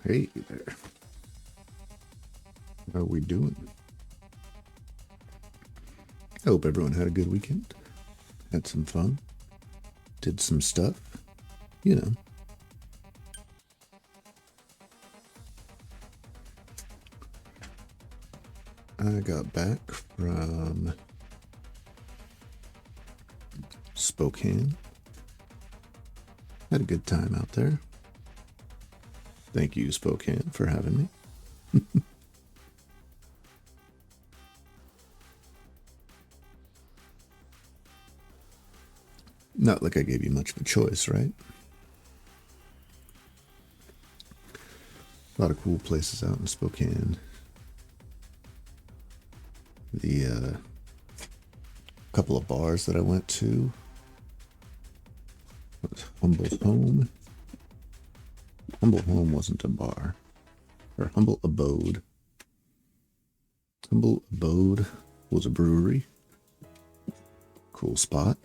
Hey there. How we doing? I hope everyone had a good weekend. Had some fun. Did some stuff. You know. I got back from Spokane. Had a good time out there. Thank you, Spokane, for having me. Not like I gave you much of a choice, right? A lot of cool places out in Spokane. The couple of bars that I went to was Humble Home. Humble Home wasn't a bar. Or Humble Abode. Humble Abode was a brewery. Cool spot.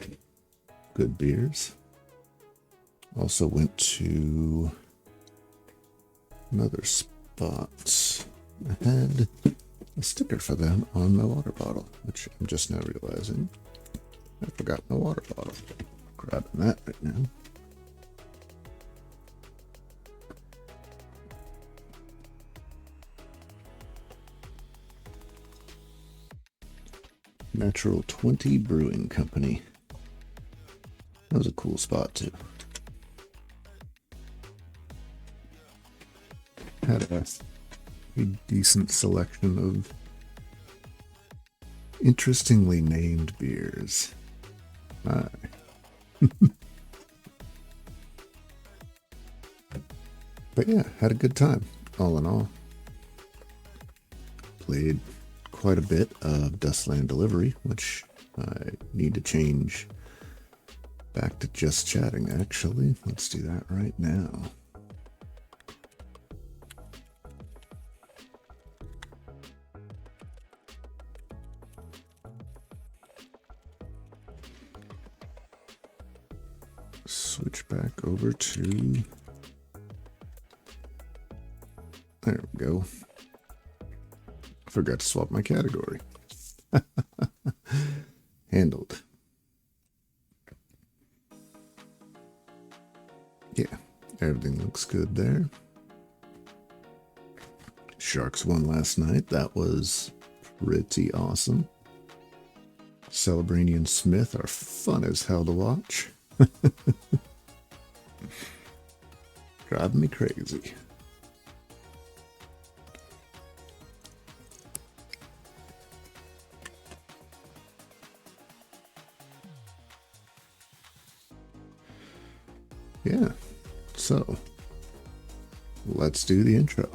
Good beers. Also went to another spot. I had a sticker for them on my water bottle, which I'm just now realizing I forgot my water bottle. Grabbing that right now. Natural 20 Brewing Company. That was a cool spot too. Had a decent selection of interestingly named beers. But yeah, had a good time, all in all. Played quite a bit of Dustland Delivery, which I need to change back to just chatting, actually. Let's do that right now. Switch back over to... There we go. Forgot to swap my category. Handled. Yeah, everything looks good there. Sharks won last night. That was pretty awesome. Celebrani and Smith are fun as hell to watch. Driving me crazy. Yeah, so let's do the intro.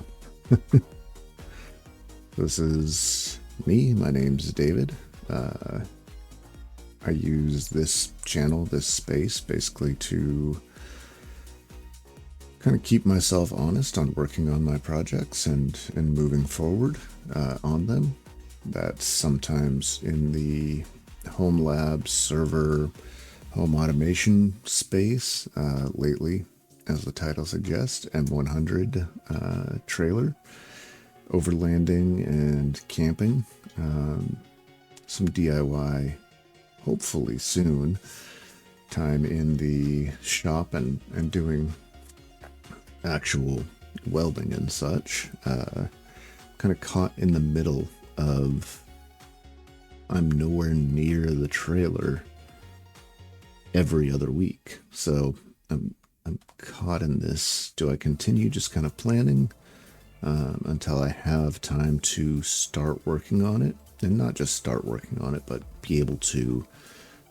This is me. My name's David. I use this channel, this space, basically to kind of keep myself honest on working on my projects and moving forward on them. That's sometimes in the home lab, server, home automation space. Lately, as the title suggests, M100 trailer, overlanding and camping. Some DIY, hopefully soon. Time in the shop and doing actual welding and such. Kind of caught in the middle of I'm nowhere near the trailer every other week. So I'm caught in this. Do I continue just kind of planning until I have time to start working on it? And not just start working on it, but be able to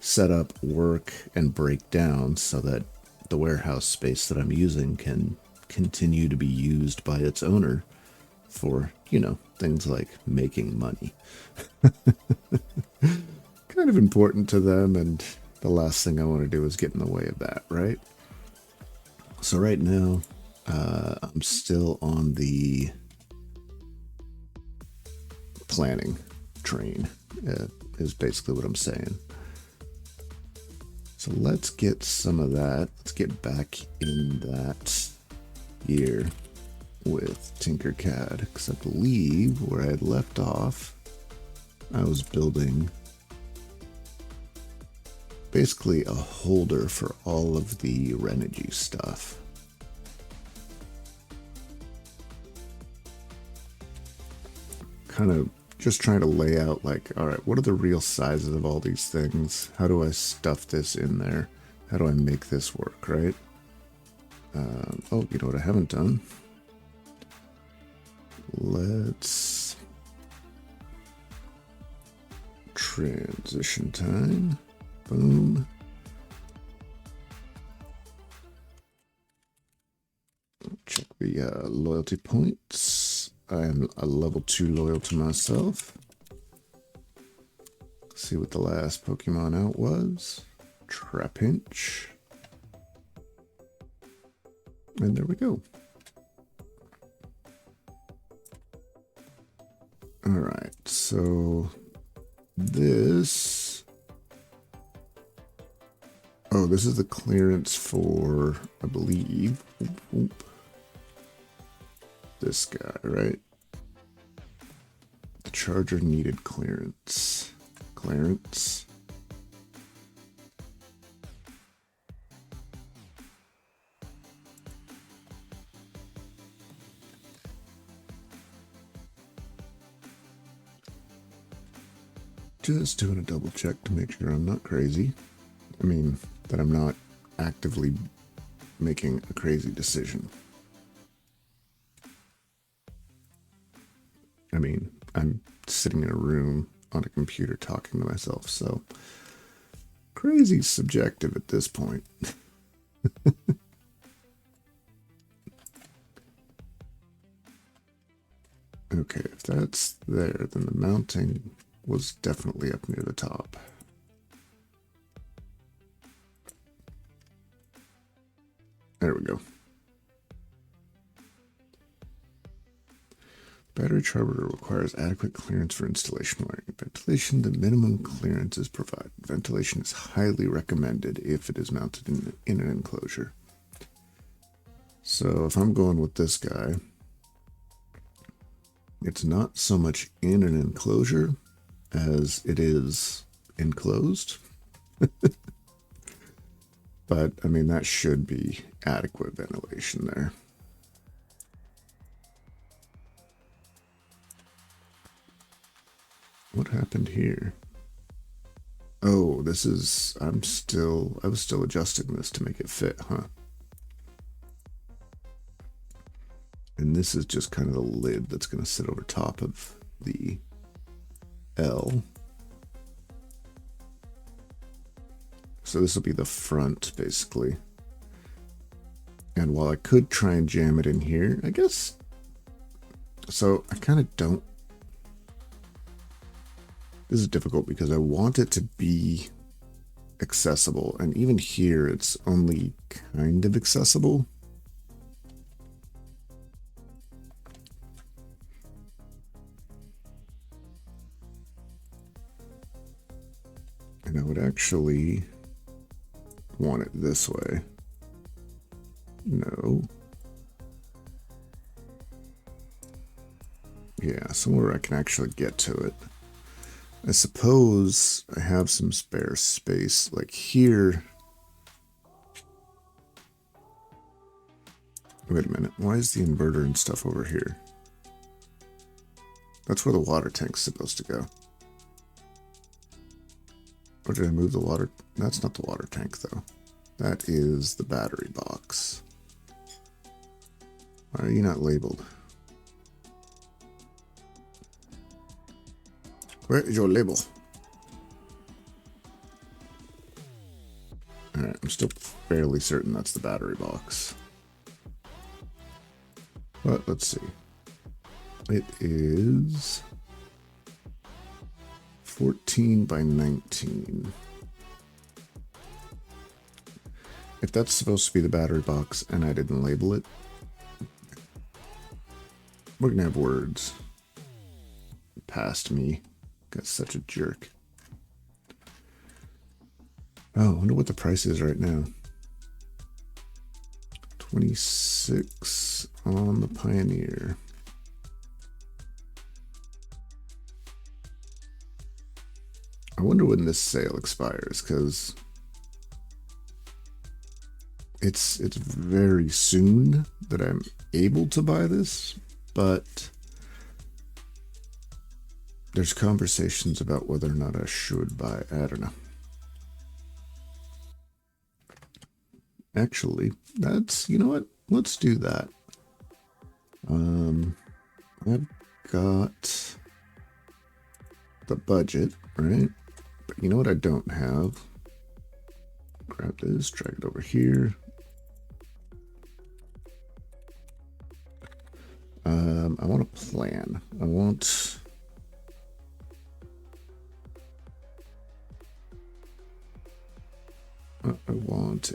set up, work, and break down so that the warehouse space that I'm using can continue to be used by its owner for, you know, things like making money. Kind of important to them, and the last thing I want to do is get in the way of that, right? So right now, I'm still on the planning train, is basically what I'm saying. So let's get some of that. Let's get back in that gear with Tinkercad, because I believe where I had left off, I was building basically a holder for all of the Renogy stuff. Kind of just trying to lay out like, all right, what are the real sizes of all these things? How do I stuff this in there? How do I make this work, right? Oh, you know what I haven't done? Let's transition time. Boom. Check the loyalty points. I am a level 2 loyal to myself. See what the last Pokemon out was. Trapinch. And there we go. Alright, so this... Oh, this is the clearance for, I believe, this guy, right? The charger needed clearance. Clearance. Just doing a double check to make sure I'm not crazy. I mean, that I'm not actively making a crazy decision. I mean, I'm sitting in a room on a computer talking to myself, so crazy's subjective at this point. Okay, if that's there, then the mounting was definitely up near the top. There we go. Battery charger requires adequate clearance for installation wiring. Ventilation, the minimum clearance is provided. Ventilation is highly recommended if it is mounted in an enclosure. So if I'm going with this guy, it's not so much in an enclosure as it is enclosed. But, I mean, that should be adequate ventilation there. What happened here? Oh, this is, I was still adjusting this to make it fit, huh? And this is just kind of the lid that's going to sit over top of the L. So this will be the front, basically. And while I could try and jam it in here, I guess... So I kind of don't... This is difficult because I want it to be accessible. And even here, it's only kind of accessible. And I would actually want it this way. No. Yeah, somewhere I can actually get to it. I suppose I have some spare space, like here. Wait a minute, why is the inverter and stuff over here? That's where the water tank's supposed to go. Or did I move the water? That's not the water tank, though. That is the battery box. Why are you not labeled? Where is your label? Alright, I'm still fairly certain that's the battery box. But let's see. It is 14 by 19. If that's supposed to be the battery box and I didn't label it, we're gonna have words. Past me. Got such a jerk. Oh, I wonder what the price is right now. 26 on the Pioneer. I wonder when this sale expires, because it's very soon that I'm able to buy this, but there's conversations about whether or not I should buy it. I don't know. Actually, you know what? Let's do that. I've got the budget, right? But you know what I don't have? Grab this, drag it over here. I want a plan. I want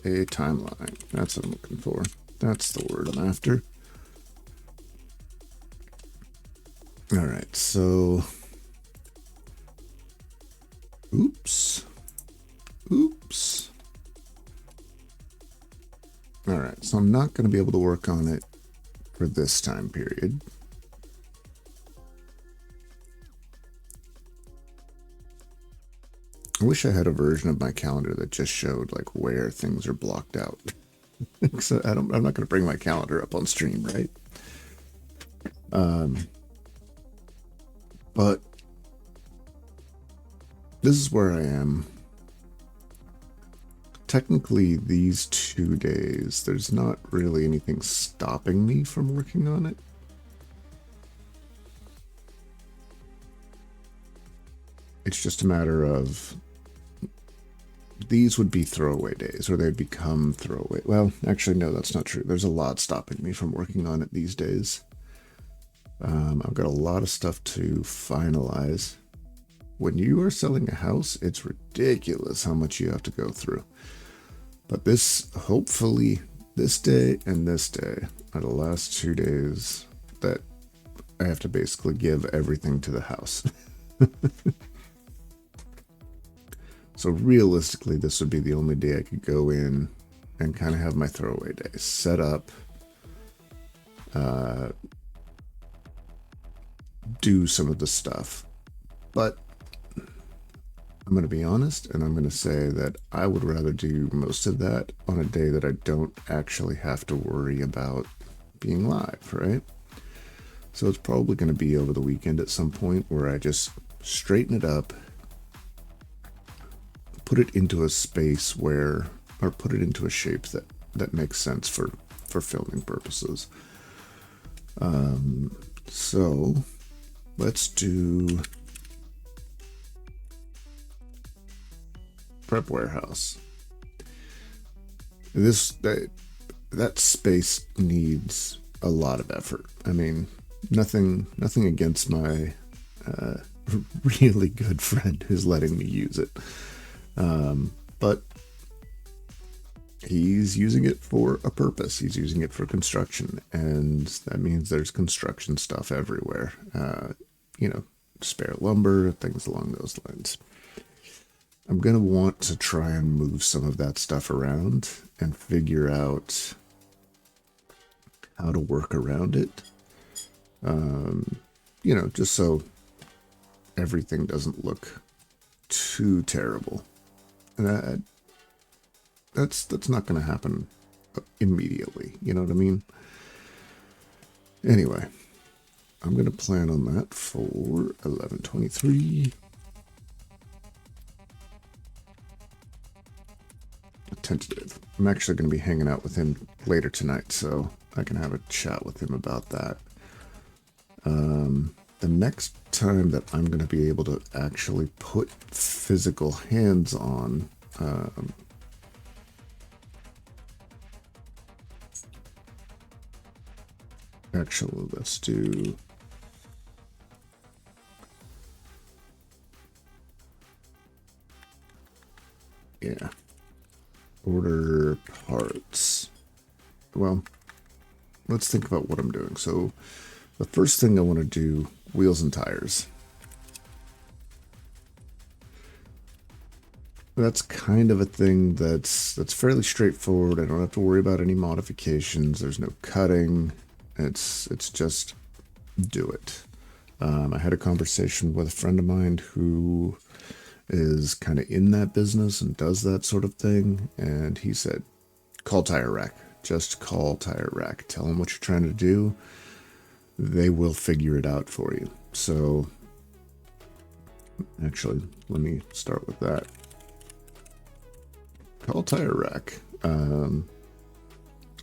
a timeline. That's what I'm looking for. That's the word I'm after. All right, so oops. All right, so I'm not going to be able to work on it for this time period. I wish I had a version of my calendar that just showed like where things are blocked out. So I'm not going to bring my calendar up on stream, right? But this is where I am. Technically, these 2 days, there's not really anything stopping me from working on it. It's just a matter of these would be throwaway days, or they'd become throwaway. Well, actually, no, that's not true. There's a lot stopping me from working on it these days. I've got a lot of stuff to finalize. When you are selling a house, it's ridiculous how much you have to go through. But hopefully, this day and this day are the last 2 days that I have to basically give everything to the house. So realistically, this would be the only day I could go in and kind of have my throwaway days set up, do some of the stuff. But I'm going to be honest, and I'm going to say that I would rather do most of that on a day that I don't actually have to worry about being live, right? So it's probably going to be over the weekend at some point where I just straighten it up, put it into a space or put it into a shape that makes sense for filming purposes. So let's do prep warehouse. That space needs a lot of effort. I mean, nothing against my really good friend who's letting me use it. But he's using it for a purpose. He's using it for construction, and that means there's construction stuff everywhere. Spare lumber, things along those lines. I'm going to want to try and move some of that stuff around and figure out how to work around it. Just so everything doesn't look too terrible. And that's not going to happen immediately. You know what I mean? Anyway, I'm going to plan on that for 11/23. Tentative. I'm actually going to be hanging out with him later tonight, so I can have a chat with him about that. The next time that I'm going to be able to actually put physical hands on actually, let's do order parts. Well, let's think about what I'm doing. So the first thing I want to do, wheels and tires. that's kind of a thing that's fairly straightforward. I don't have to worry about any modifications. There's no cutting. It's just do it. I had a conversation with a friend of mine who is kind of in that business and does that sort of thing, and he said, call Tire Rack. Just call Tire Rack. Tell them what you're trying to do. They will figure it out for you. So, actually, let me start with that. Call Tire Rack.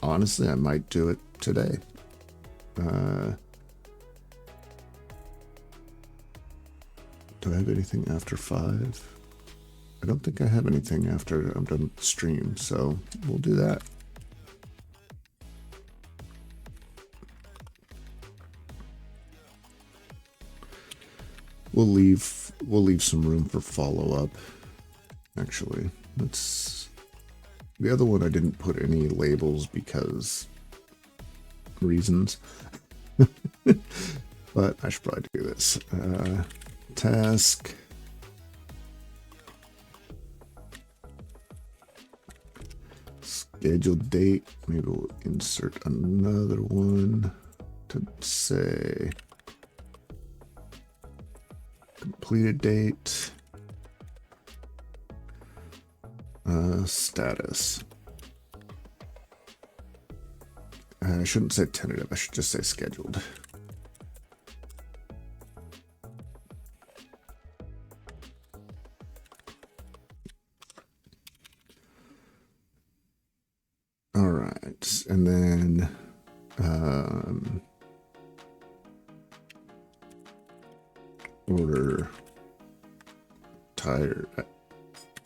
Honestly, I might do it today. Do I have anything after 5? I don't think I have anything after I'm done with the stream, so we'll do that. We'll leave some room for follow-up. Actually, let's. The other one I didn't put any labels because reasons, but I should probably do this. Task. Scheduled date. Maybe we'll insert another one to say completed date. Status. I shouldn't say tentative. I should just say scheduled. All right, and then order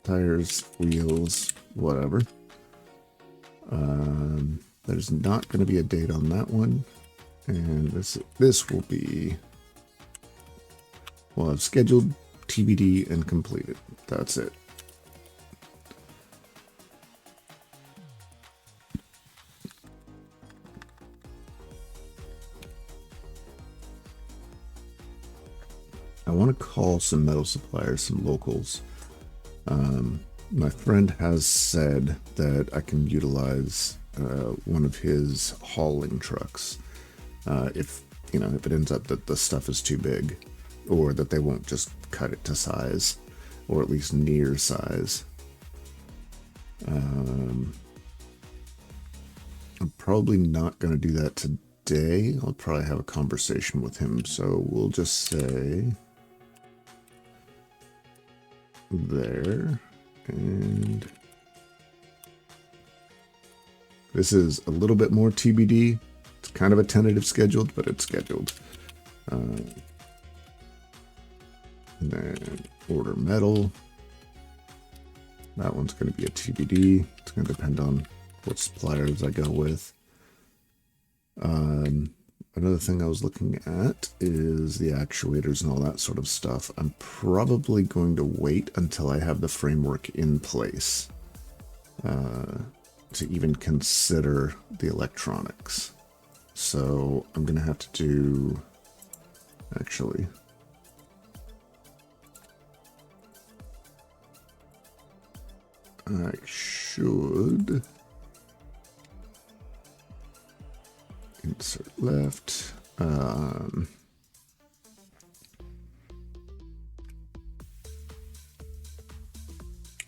tires, wheels, whatever. There's not going to be a date on that one, and this will be, well, I've scheduled, TBD, and completed. That's it. I want to call some metal suppliers, some locals. My friend has said that I can utilize one of his hauling trucks if it ends up that the stuff is too big, or that they won't just cut it to size, or at least near size. I'm probably not going to do that today. I'll probably have a conversation with him, so we'll just say there. And this is a little bit more TBD. It's kind of a tentative scheduled, but it's scheduled. And then order metal. That one's going to be a TBD. It's going to depend on what suppliers I go with. Another thing I was looking at is the actuators and all that sort of stuff. I'm probably going to wait until I have the framework in place to even consider the electronics. So I'm going to have to do, actually, I should insert left. What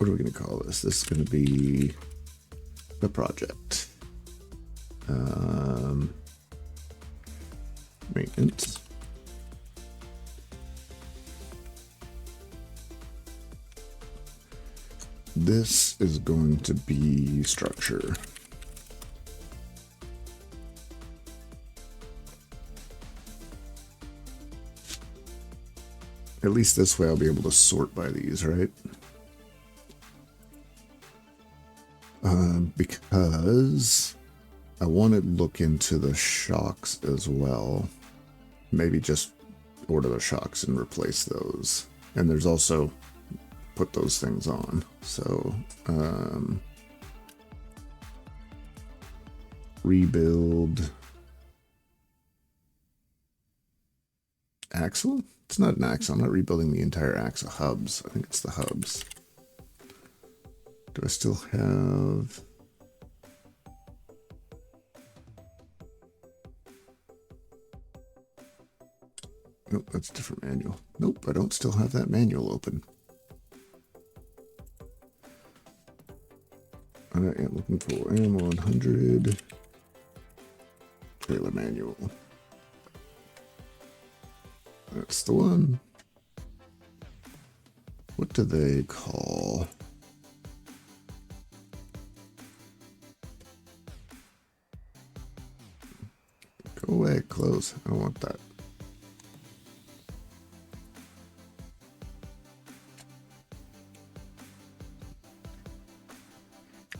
are we going to call this? This is going to be the project. Maintenance. This is going to be structure. At least this way I'll be able to sort by these, right? Because I want to look into the shocks as well. Maybe just order the shocks and replace those. And there's also put those things on. So, rebuild axle? It's not an axle. I'm not rebuilding the entire axle. Hubs. I think it's the hubs. Do I still have... Nope, that's a different manual. Nope, I don't still have that manual open. I am looking for M100 trailer manual. That's the one. What do they call? Go away, close. I don't want that.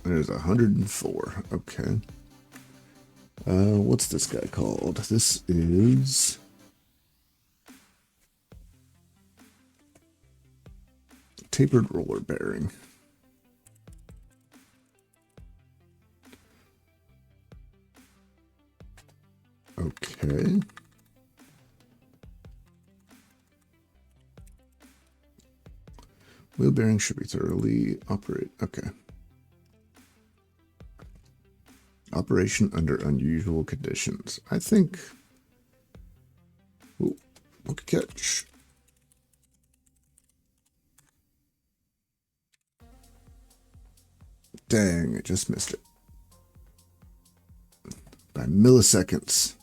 There's 104. Okay. What's this guy called? This is tapered roller bearing. Okay. Wheel bearing should be thoroughly operated. Okay. Operation under unusual conditions. I think. Ooh, look catch. Dang, I just missed it. By milliseconds.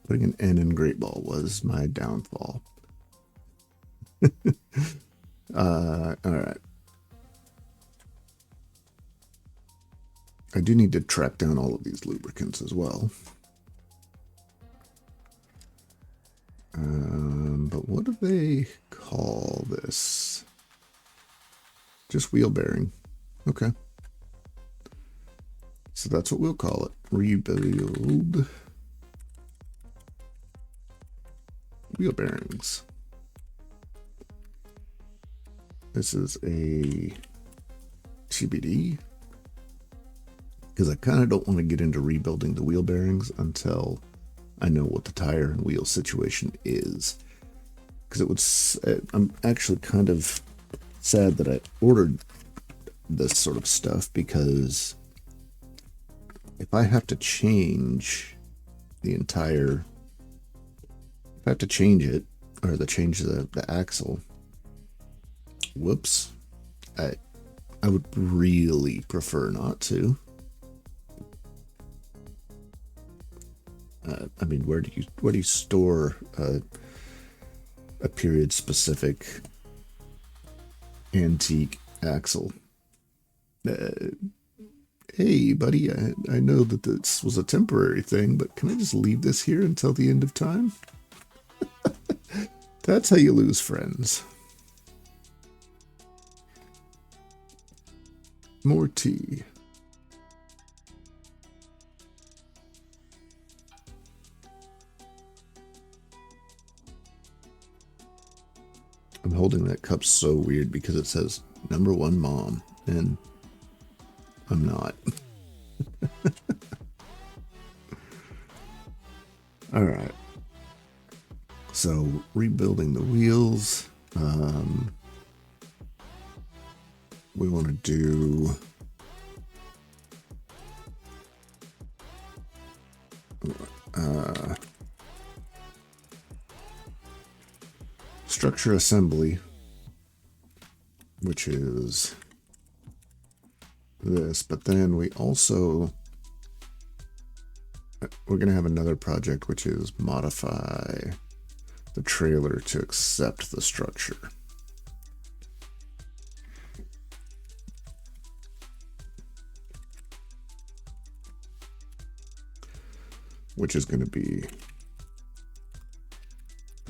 Putting an N in Great Ball was my downfall. All right. I do need to track down all of these lubricants as well. But what do they call this? Just wheel bearing. Okay. So that's what we'll call it. Rebuild wheel bearings. This is a TBD. Because I kind of don't want to get into rebuilding the wheel bearings until I know what the tire and wheel situation is. Because it would, I'm actually kind of sad that I ordered this sort of stuff, because if I have to change the entire, if I have to change it, or change the axle, whoops, I would really prefer not to. I mean, where do you store a period specific antique axle? Hey, buddy, I know that this was a temporary thing, but can I just leave this here until the end of time? That's how you lose friends. More tea. I'm holding that cup so weird because it says #1 mom, and I'm not. All right. So rebuilding the wheels. We want to do structure assembly, which is this, but then we're going to have another project, which is modify the trailer to accept the structure. Which is going to be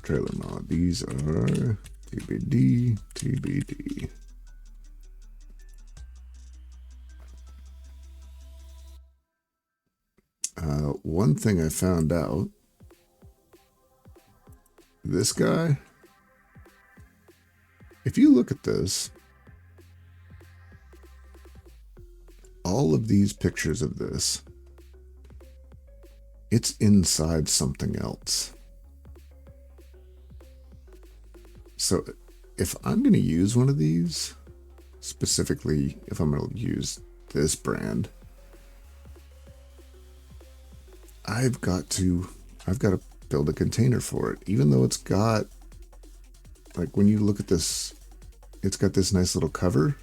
trailer mod. These are TBD, TBD. One thing I found out, this guy, if you look at this, all of these pictures of this, it's inside something else. So if I'm going to use one of these, specifically if I'm going to use this brand, I've got to build a container for it, even though it's got, like, when you look at this, it's got this nice little cover.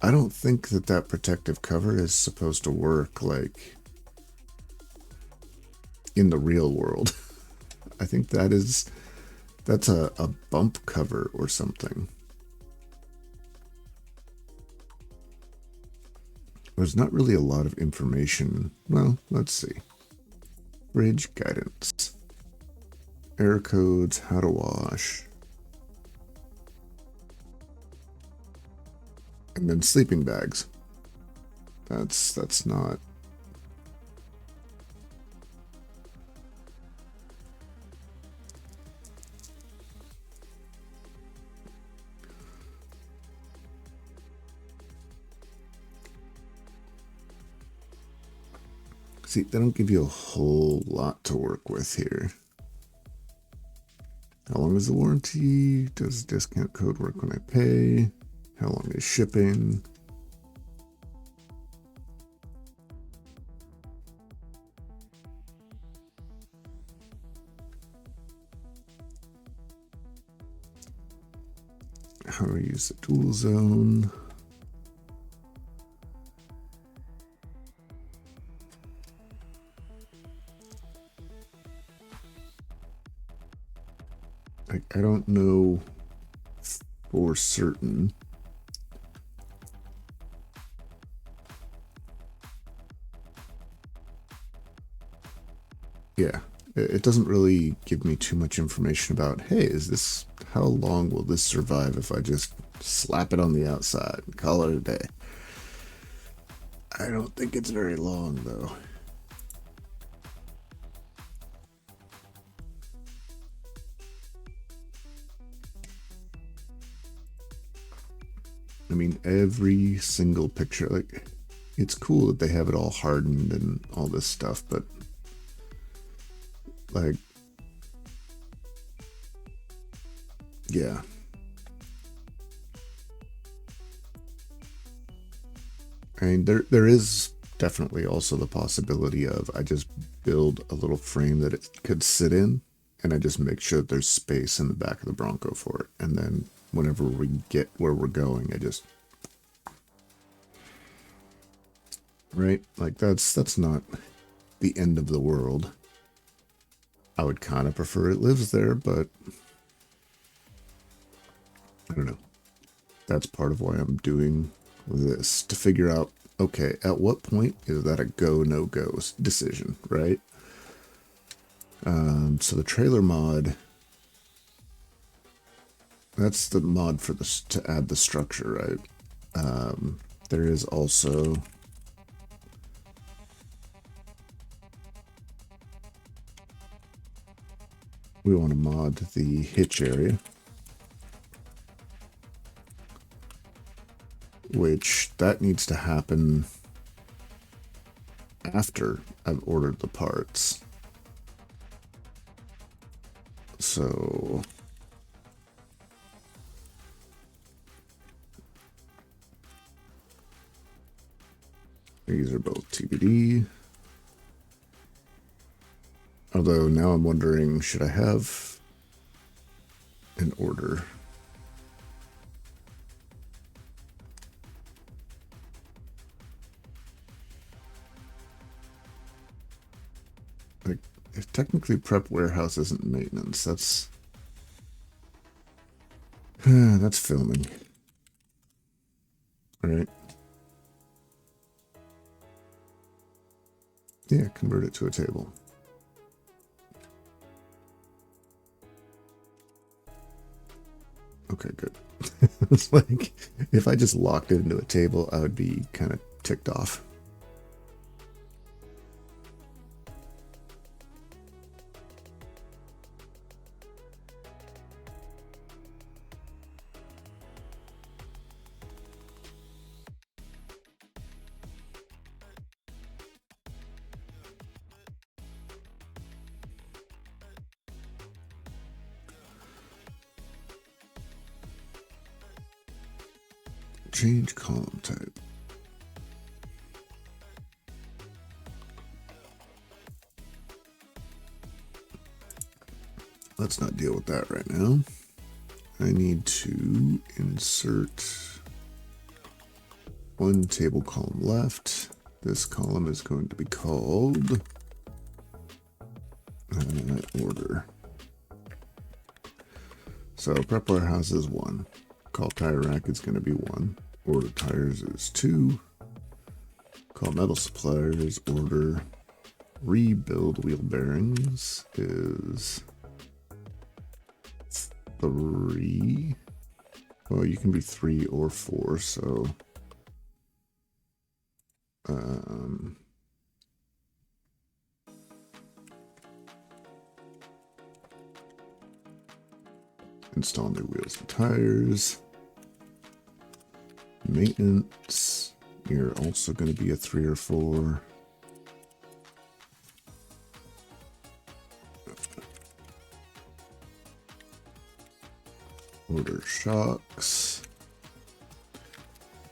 I don't think that protective cover is supposed to work like in the real world. I think that's a bump cover or something. There's not really a lot of information. Well, let's see. Bridge guidance. Error codes, how to wash. And then sleeping bags. That's not. See, they don't give you a whole lot to work with here. How long is the warranty? Does discount code work when I pay? How long is shipping? How do I use the tool zone? I don't know for certain. Yeah, it doesn't really give me too much information about, hey, how long will this survive if I just slap it on the outside and call it a day? I don't think it's very long, though. I mean, every single picture, like, it's cool that they have it all hardened and all this stuff, but, like, yeah. I mean, there is definitely also the possibility of I just build a little frame that it could sit in, and I just make sure that there's space in the back of the Bronco for it. And then whenever we get where we're going, I just... Right? Like, that's not the end of the world. I would kind of prefer it lives there, but I don't know. That's part of why I'm doing this, to figure out, okay, at what point is that a go, no-go decision, right? So the trailer mod, that's the mod for this to add the structure, right? There is also we want to mod the hitch area, which that needs to happen after I've ordered the parts. So these are both TBD. Although now I'm wondering, should I have an order? Like, if technically prep warehouse isn't maintenance, that's that's filming. All right. Yeah, convert it to a table. Okay, good. It's like, if I just locked it into a table, I would be kind of ticked off. Change column type. Let's not deal with that right now. I need to insert one table column left. This column is going to be called order. So prep warehouse is 1. Call tire rack is going to be 1. Order tires is 2. Call metal suppliers order. Rebuild wheel bearings is 3. Well, you can be 3 or 4, so install new wheels and tires. Maintenance, you're also going to be a 3 or 4. Order shocks.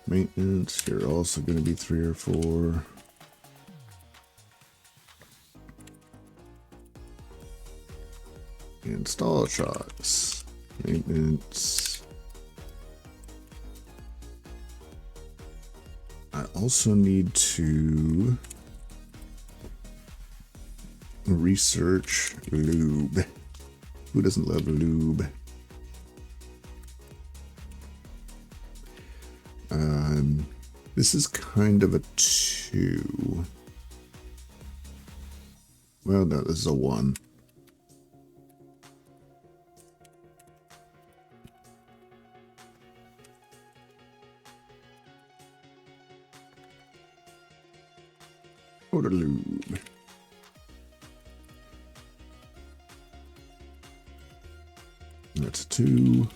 Maintenance, you're also going to be 3 or 4. Install shocks. Maintenance. I also need to research lube. Who doesn't love lube? This is kind of a 2. Well, no, this is a 1. Order lube. That's a 2.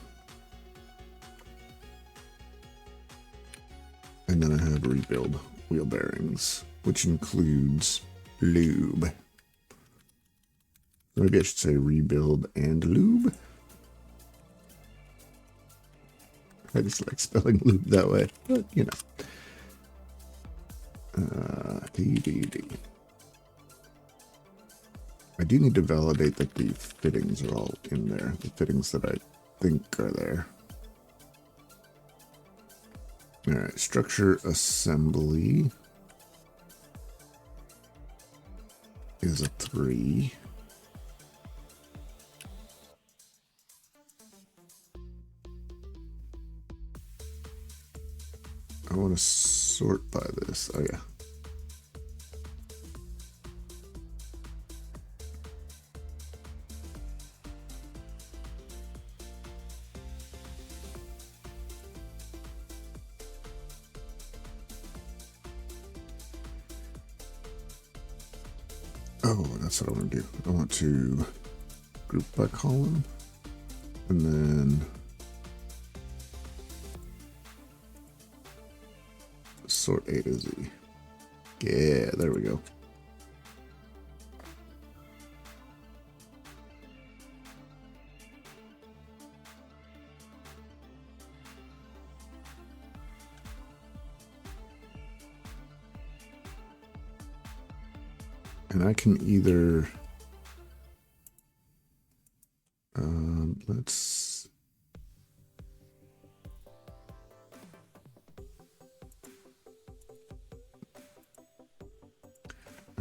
And then I have rebuild wheel bearings, which includes lube. Maybe I should say rebuild and lube. I just like spelling lube that way, but you know. TDD. I do need to validate that the fittings are all in there. The fittings that I think are there. Alright, structure assembly is a 3. I want to sort by this. Oh yeah. Oh, that's what I want to do. I want to group by column and then sort A to Z. Yeah, there we go. And I can either, I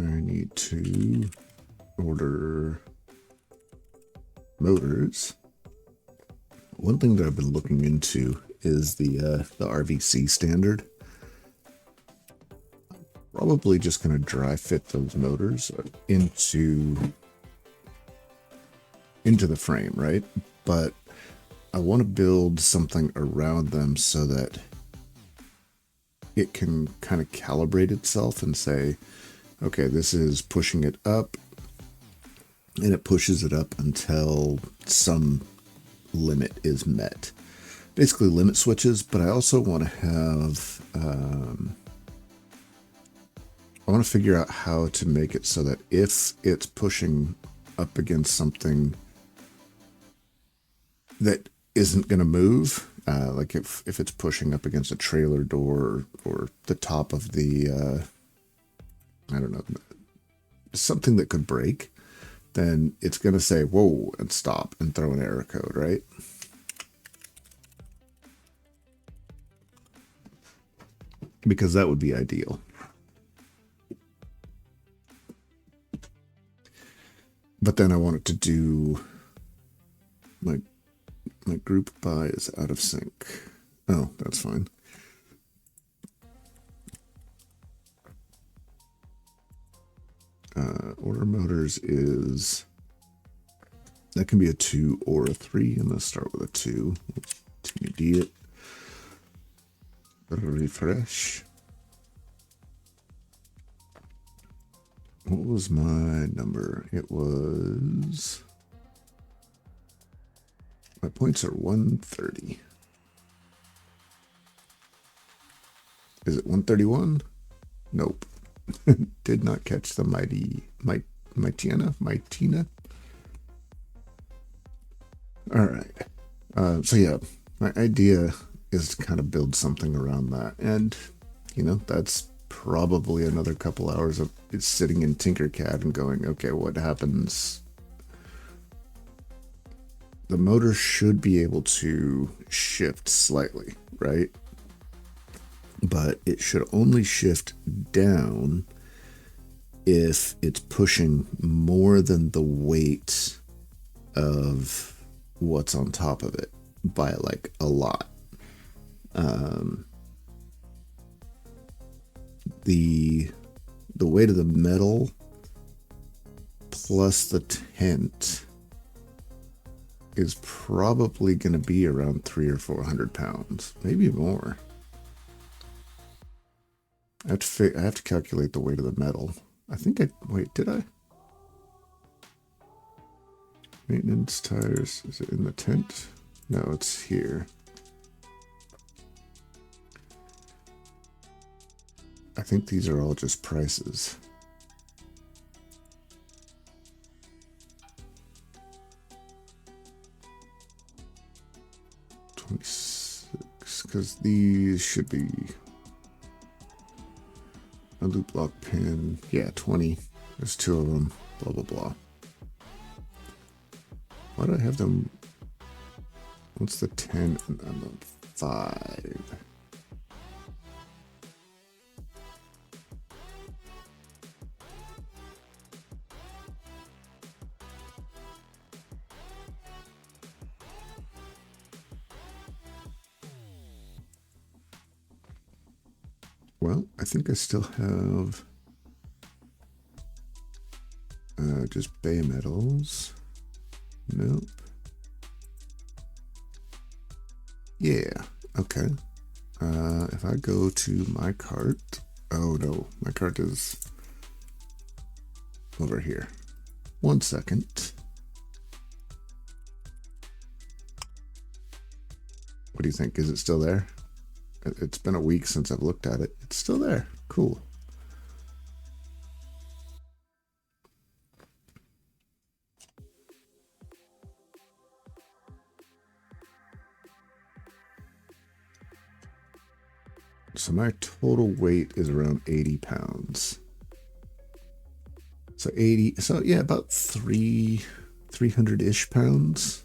need to order motors. One thing that I've been looking into is the RVC standard. Probably just going to dry fit those motors into the frame, right? But I want to build something around them so that it can kind of calibrate itself and say, okay, this is pushing it up, and it pushes it up until some limit is met. Basically limit switches, but I also want to have I want to figure out how to make it so that if it's pushing up against something that isn't going to move, Like if it's pushing up against a trailer door or the top of the, I don't know, something that could break, then it's going to say, whoa, and stop and throw an error code, right? Because that would be ideal. But then I want it to do my group by is out of sync. Oh, that's fine. Order motors is, that can be a 2 or a 3. I'm going to start with a 2. Intermediate. Refresh. What was my number? It was, my points are 130. Is it 131? Nope. Did not catch the Mightina. All right. So yeah, my idea is to kind of build something around that. And, you know, that's probably another couple hours of sitting in Tinkercad and going, okay, what happens? The motor should be able to shift slightly, right? But it should only shift down if it's pushing more than the weight of what's on top of it by like a lot. The weight of the metal plus the tent is probably going to be around 300 or 400 pounds, maybe more. I have to calculate the weight of the metal. I think wait, did I? Maintenance tires, is it in the tent? No, it's here. I think these are all just prices. $26, because these should be a loop lock pin. Yeah, 20. There's 2 of them. Blah, blah, blah. Why do I have them? What's the 10 and the 5? Well, I think I still have just bay metals. Nope. Yeah, okay. If I go to my cart, oh no, my cart is over here. 1 second. What do you think? Is it still there? It's been a week since I've looked at it. It's still there. Cool. So my total weight is around 80 pounds. So 80, so yeah, about 300-ish pounds.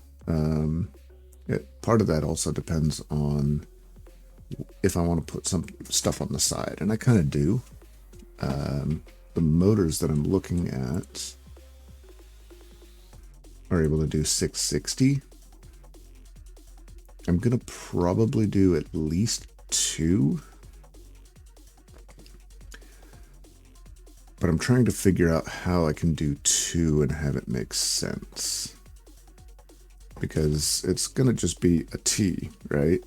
Part of that also depends on if I want to put some stuff on the side, and I kind of do. The motors that I'm looking at are able to do 660. I'm gonna probably do at least 2. But I'm trying to figure out how I can do 2 and have it make sense. Because it's gonna just be a T, right?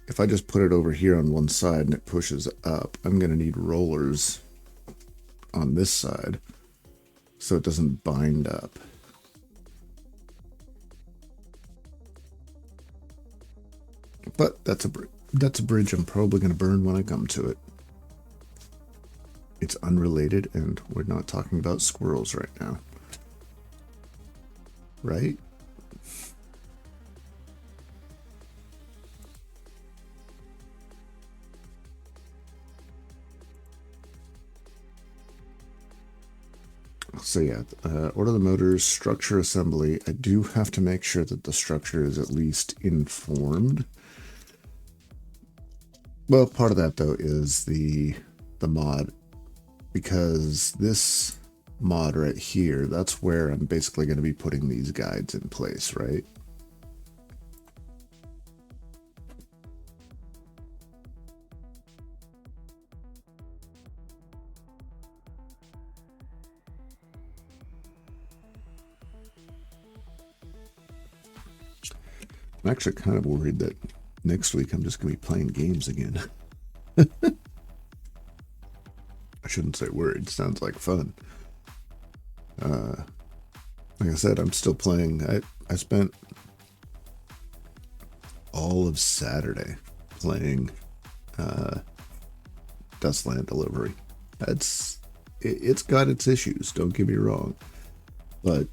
If I just put it over here on one side and it pushes up, I'm gonna need rollers on this side so it doesn't bind up. But that's a bridge I'm probably gonna burn when I come to it. It's unrelated, and we're not talking about squirrels right now. Right? So yeah, order the motors, structure assembly. I do have to make sure that the structure is at least informed. Well, part of that though is the mod, because this mod right here, that's where I'm basically going to be putting these guides in place, right? I'm actually kind of worried that next week I'm just going to be playing games again. I shouldn't say worried. Sounds like fun. Like I said, I'm still playing. I spent all of Saturday playing Dustland Delivery. It's got its issues, don't get me wrong. But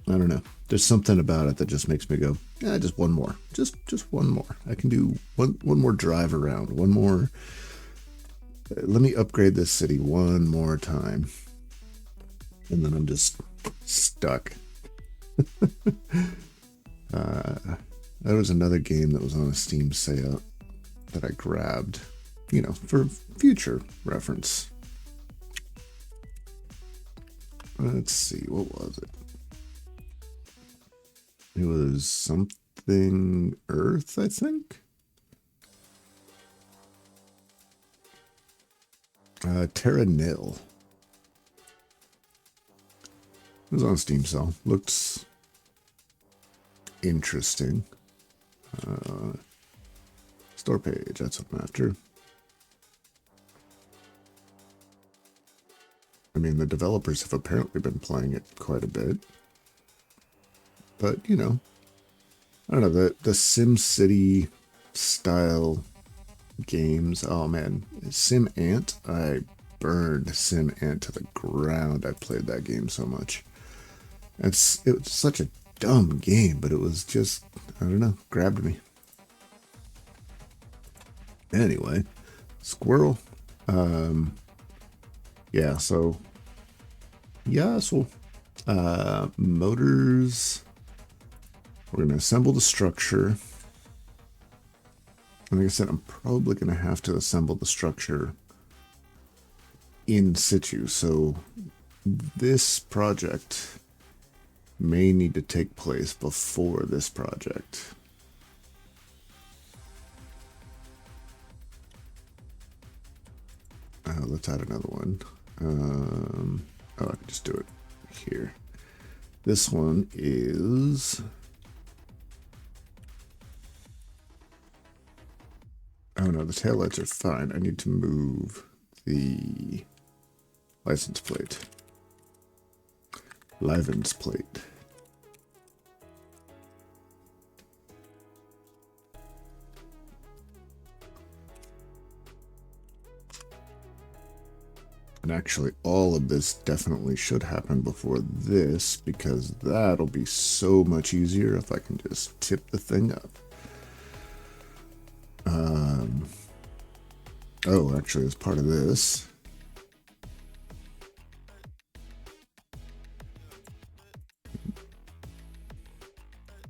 I don't know. There's something about it that just makes me go, yeah, just one more. Just one more. I can do one more drive around. One more. Let me upgrade this city one more time. And then I'm just stuck. There was another game that was on a Steam sale that I grabbed, you know, for future reference. Let's see, what was it? It was something Earth, I think. Terra Nil. It was on Steam sale. Looks interesting. Store page, that's what I'm after. I mean, the developers have apparently been playing it quite a bit. But, you know, I don't know, the SimCity style games, oh man, Sim Ant, I burned Sim Ant to the ground. I played that game so much. It was such a dumb game, but it was just, I don't know, grabbed me. Anyway, squirrel. Yeah, so motors. We're going to assemble the structure. And like I said, I'm probably going to have to assemble the structure in situ. So this project may need to take place before this project. Let's add another one. I can just do it here. This one is... Oh no, the taillights are fine. I need to move the license plate. License plate. And actually, all of this definitely should happen before this, because that'll be so much easier if I can just tip the thing up. Oh, actually, as part of this,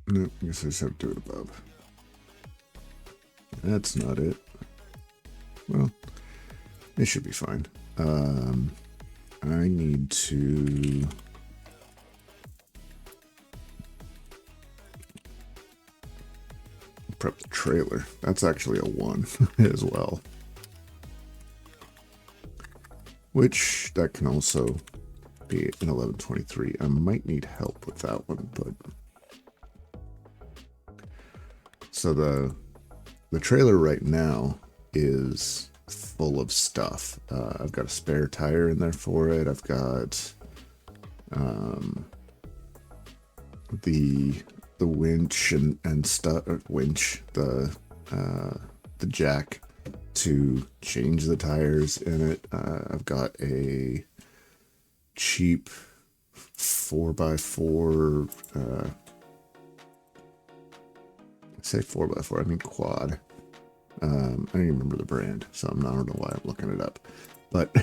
no, I guess I just have to do it above. That's not it. Well, it should be fine. I need to prep the trailer. That's actually a 1 as well. Which, that can also be an 1123. I might need help with that one, but... So the trailer right now is full of stuff. I've got a spare tire in there for it. I've got the winch and stuff, the jack to change the tires in it. I've got a cheap 4x4, I say 4x4, I mean quad. I don't even remember the brand, so I don't know why I'm looking it up. But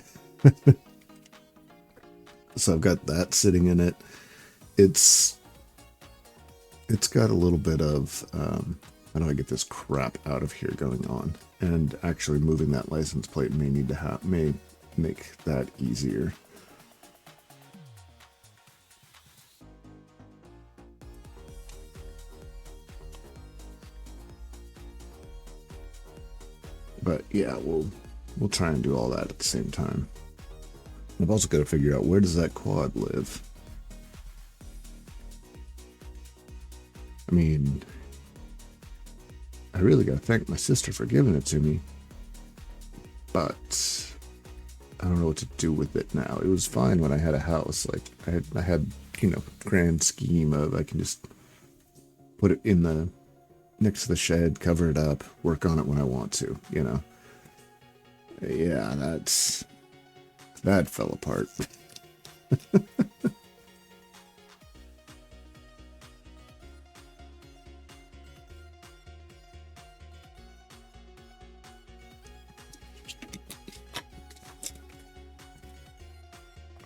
So I've got that sitting in it. It's got a little bit of how do I get this crap out of here going on, and actually moving that license plate may make that easier. But yeah, we'll try and do all that at the same time. I've also got to figure out, where does that quad live? I mean, I really got to thank my sister for giving it to me, but I don't know what to do with it now. It was fine when I had a house. Like I had, grand scheme of, I can just put it in the next to the shed, cover it up, work on it when I want to, Yeah, that fell apart.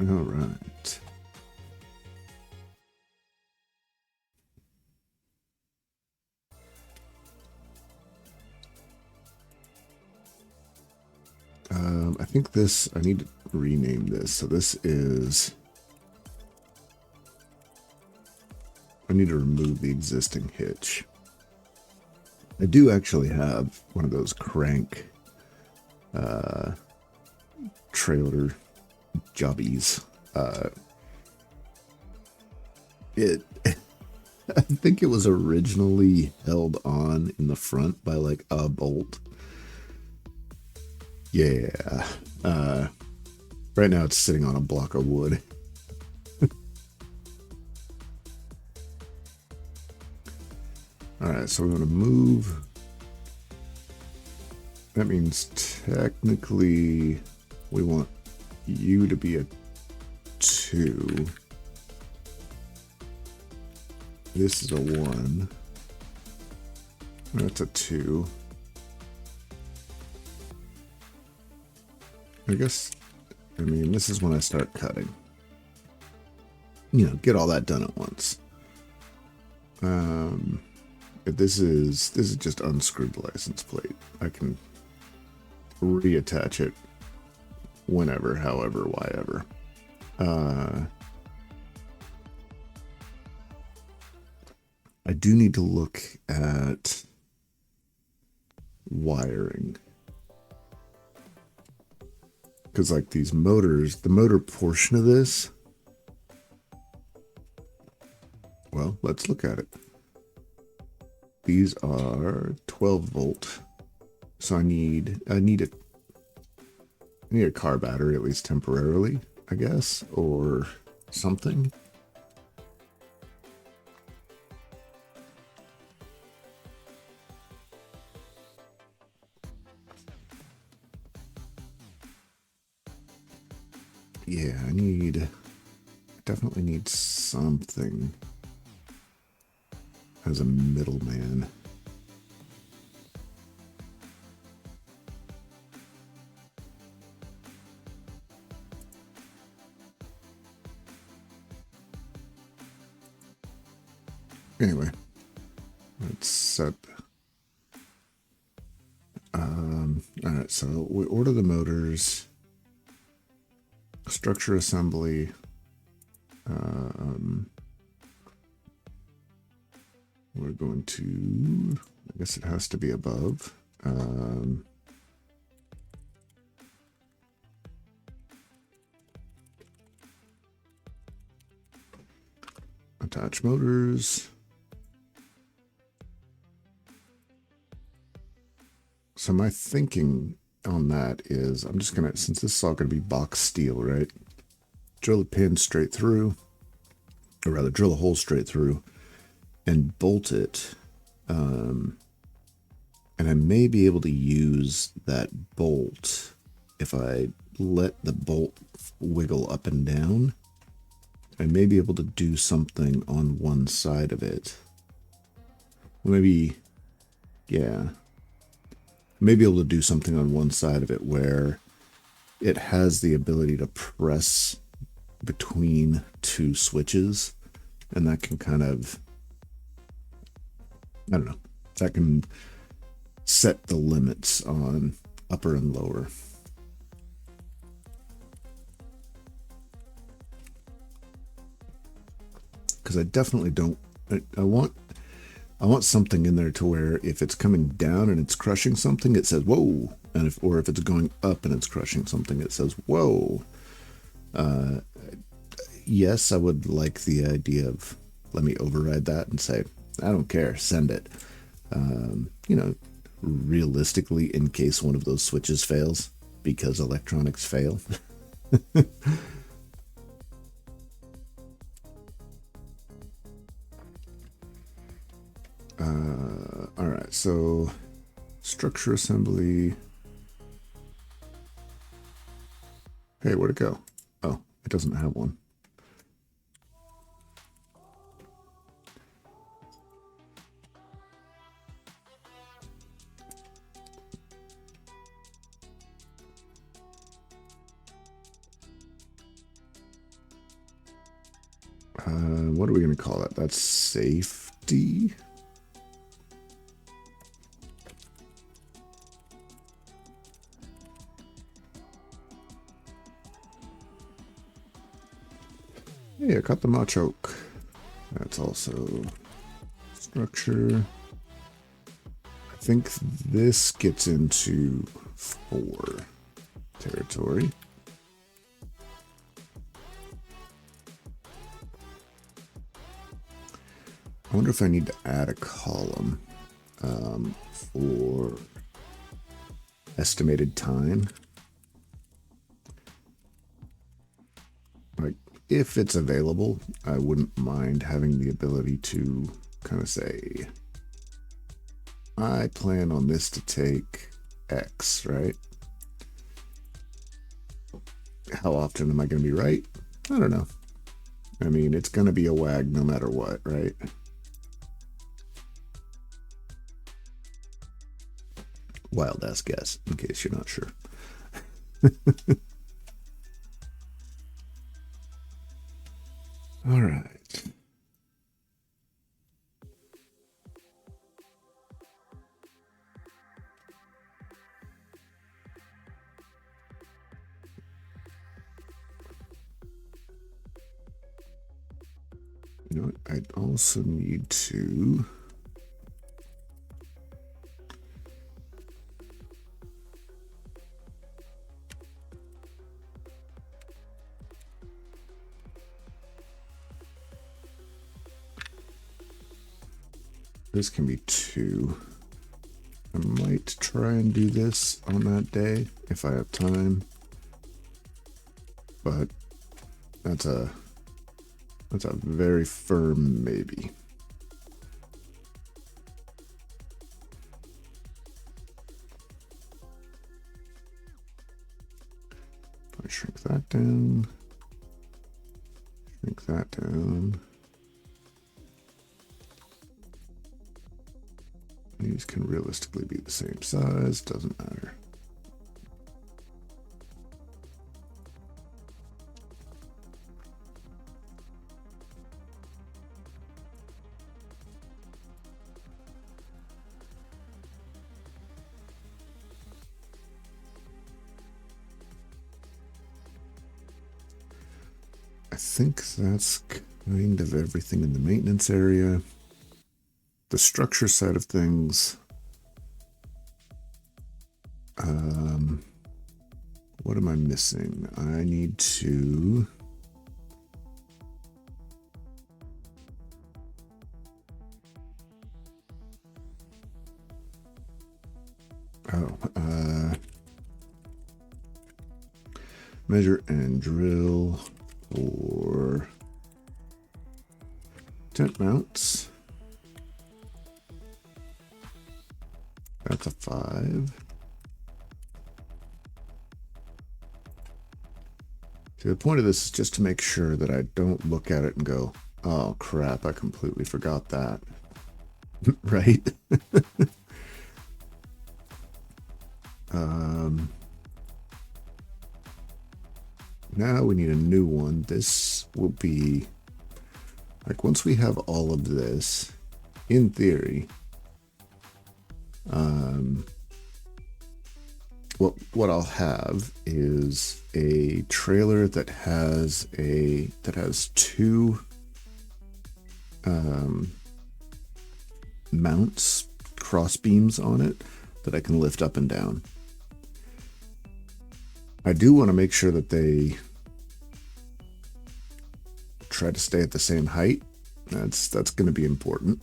All right. I think I need to rename this. So this is, I need to remove the existing hitch. I do actually have one of those crank trailer jobbies. I think it was originally held on in the front by like a bolt. Yeah. Right now it's sitting on a block of wood. Alright, so we're going to move. That means technically we want you to be a 2. This is a 1. That's a 2. I mean, this is when I start cutting. Get all that done at once. But this is just unscrewed license plate. I can reattach it whenever, however, whyever. I do need to look at wiring. Because like these motors, the motor portion of this, well, let's look at it. These are 12 volt. So I need a car battery, at least temporarily, I guess, or something. Yeah, definitely need something as a middleman. Anyway, let's set. All right, so we order the motors, structure assembly. We're going to, I guess it has to be above. Attach motors. So my thinking on that is, I'm just gonna, since this is all gonna be box steel, right? Drill a pin straight through, or rather drill a hole straight through and bolt it. And I may be able to use that bolt if I let the bolt wiggle up and down. I may be able to do something on one side of it. Maybe, yeah. May be able to do something on one side of it where it has the ability to press between two switches, and that can kind of, I don't know, that can set the limits on upper and lower. Because I definitely don't, I want something in there to where if it's coming down and it's crushing something, it says whoa, and if it's going up and it's crushing something, it says whoa. Yes, I would like the idea of, let me override that and say, I don't care, send it. You know, realistically, in case one of those switches fails, because electronics fail. All right, so structure assembly. Hey, where'd it go? Oh, it doesn't have one. What are we going to call that? That's safety. Hey, I got the machoke. That's also structure. I think this gets into 4 territory. I wonder if I need to add a column for estimated time. Like, if it's available, I wouldn't mind having the ability to kind of say, I plan on this to take X, right? How often am I going to be right? I don't know. I mean, it's going to be a wag no matter what, right? Wild ass guess, in case you're not sure. All right. You know what? I'd also need to this can be 2. I might try and do this on that day if I have time, but that's a very firm maybe. If I shrink that down, shrink that down. These can realistically be the same size, doesn't matter. I think that's kind of everything in the maintenance area. The structure side of things, what am I missing? I need to measure and drill for tent mounts. That's a 5. See, the point of this is just to make sure that I don't look at it and go, oh crap, I completely forgot that. Right? now we need a new one. This will be, like, once we have all of this, in theory, what I'll have is a trailer that has two mounts, cross beams on it that I can lift up and down. I do want to make sure that they try to stay at the same height. That's going to be important.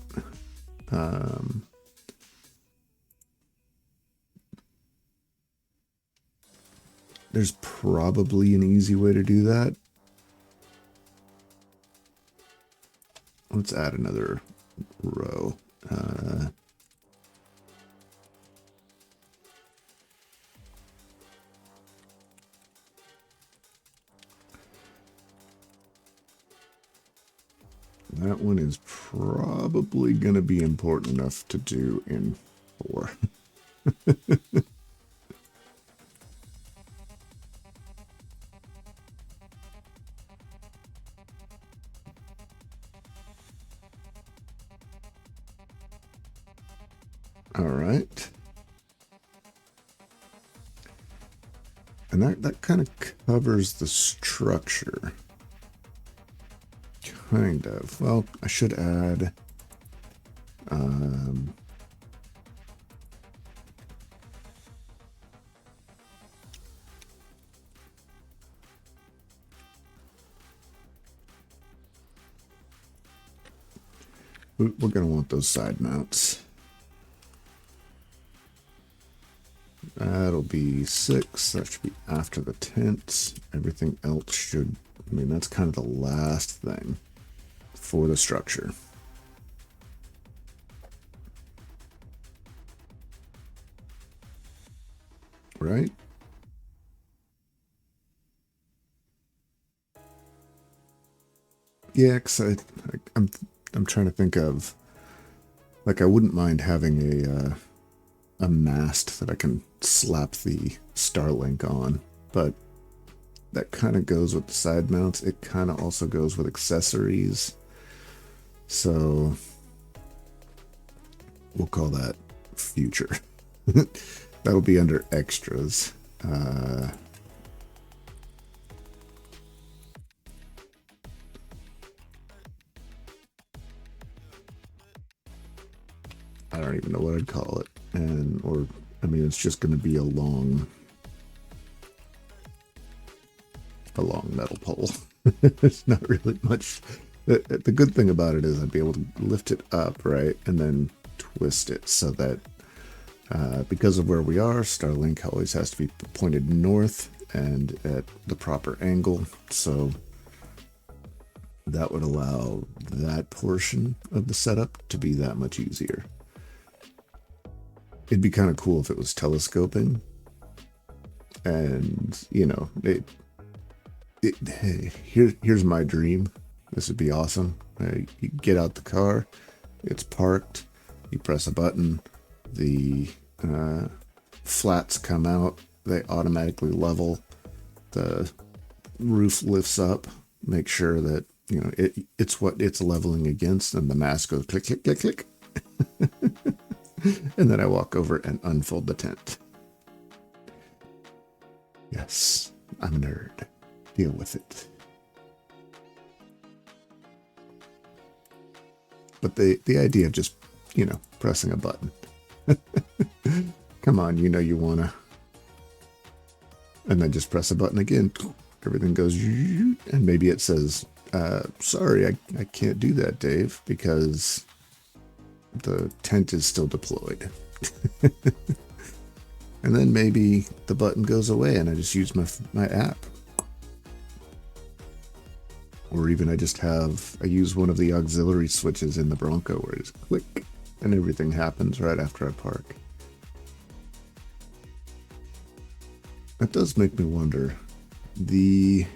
There's probably an easy way to do that. Let's add another row. That one is probably going to be important enough to do in 4. All right. And that kind of covers the structure. Kind of. Well, I should add we're going to want those side mounts. That'll be 6. That should be after the tent. Everything else should, I mean, that's kind of the last thing for the structure. Right? Yeah, because I'm trying to think of, like, I wouldn't mind having a mast that I can slap the Starlink on, but that kind of goes with the side mounts. It kind of also goes with accessories. So we'll call that future. That'll be under extras. I don't even know what I'd call it. I mean, it's just going to be a long metal pole. It's not really much. The good thing about it is I'd be able to lift it up, right, and then twist it so that because of where we are, Starlink always has to be pointed north and at the proper angle. So that would allow that portion of the setup to be that much easier. It'd be kind of cool if it was telescoping, and you know, hey, here's my dream. This would be awesome. You get out the car, it's parked, you press a button, the flats come out, they automatically level, the roof lifts up, make sure that, you know, it's what it's leveling against, and the mask goes click, click, click, click. And then I walk over and unfold the tent. Yes, I'm a nerd. Deal with it. But the idea of just, you know, pressing a button. Come on, you know you wanna. And then just press a button again. Everything goes, and maybe it says, sorry, I can't do that, Dave, because the tent is still deployed. And then maybe the button goes away and I just use my app. Or even I use one of the auxiliary switches in the Bronco where it's click and everything happens right after I park. That does make me wonder, and